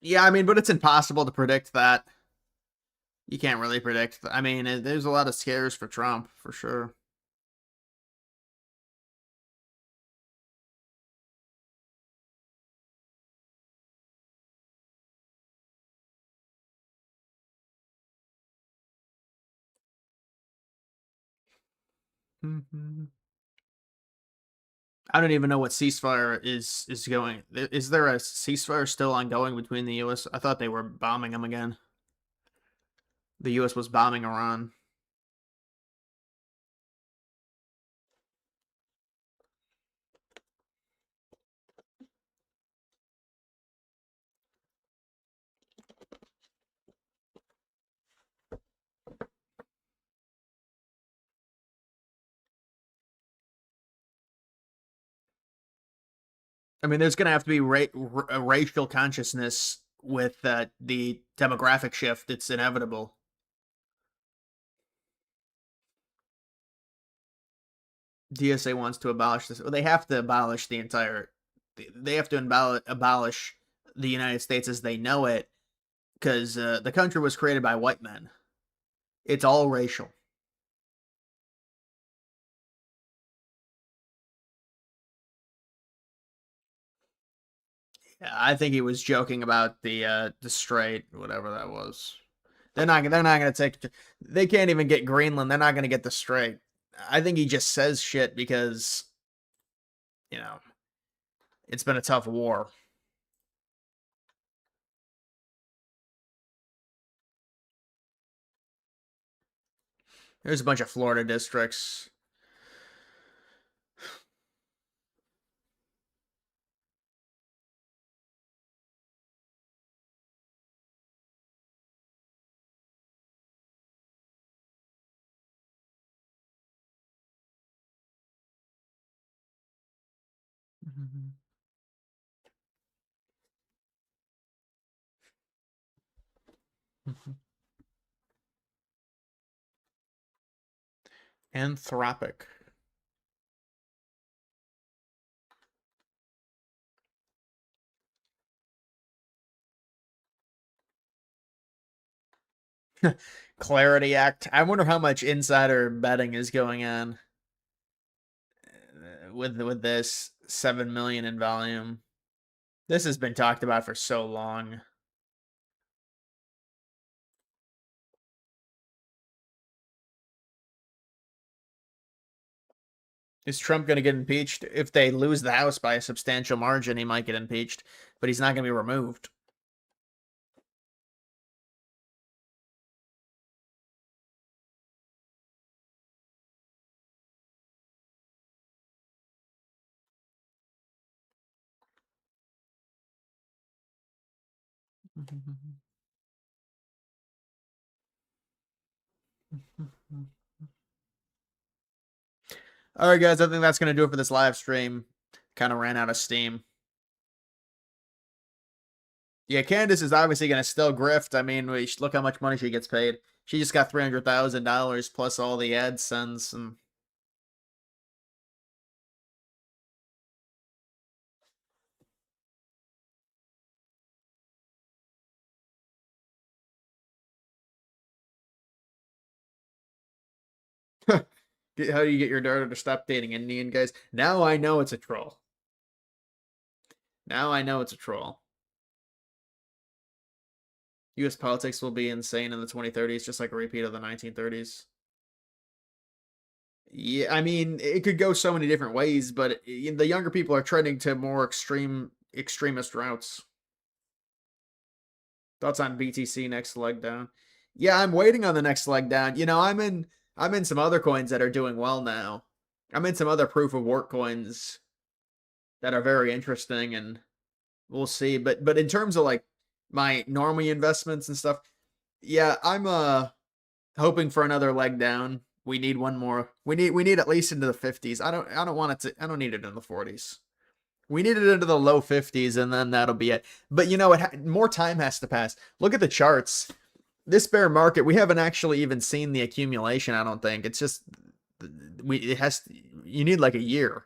Yeah, I mean, but it's impossible to predict that. You can't really predict. I mean, there's a lot of scares for Trump, for sure. I don't even know what ceasefire is going. Is there a ceasefire still ongoing between the U.S.? I thought they were bombing them again. The U.S. was bombing Iran. I mean, there's going to have to be a racial consciousness with the demographic shift. It's inevitable. DSA wants to abolish this. Well, they have to abolish the entire. They have to abolish the United States as they know it, because the country was created by white men. It's all racial. Yeah, I think he was joking about the strait, whatever that was. They're not gonna take. They can't even get Greenland. They're not gonna get the strait. I think he just says shit because you know it's been a tough war. There's a bunch of Florida districts. Anthropic. Clarity Act. I wonder how much insider betting is going on with this 7 million in volume. This has been talked about for so long. Is Trump going to get impeached? If they lose the House by a substantial margin, he might get impeached, but he's not going to be removed. All right, guys, I think that's going to do it for this live stream. Kind of ran out of steam. Yeah, Candace is obviously going to still grift. I mean, look how much money she gets paid. She just got $300,000 plus all the AdSense and. How do you get your daughter to stop dating Indian guys? Now I know it's a troll. Now I know it's a troll. U.S. politics will be insane in the 2030s, just like a repeat of the 1930s. Yeah, I mean, it could go so many different ways, but the younger people are trending to more extremist routes. Thoughts on BTC next leg down? Yeah, I'm waiting on the next leg down. I'm in some other coins that are doing well now. I'm in some other proof of work coins that are very interesting, and we'll see. But in terms of like my normal investments and stuff, yeah, I'm hoping for another leg down. We need one more. We need at least into the 50s. I don't want it to. I don't need it in the 40s. We need it into the low 50s, and then that'll be it. But you know, more time has to pass. Look at the charts. This bear market, we haven't actually even seen the accumulation. I don't think it's just you need like a year.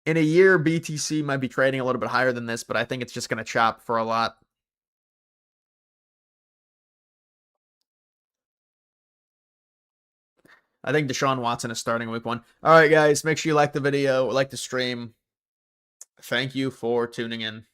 In a year, BTC might be trading a little bit higher than this, but I think it's just going to chop for a lot. I think Deshaun Watson is starting week 1. All right, guys, make sure you like the video, like the stream. Thank you for tuning in.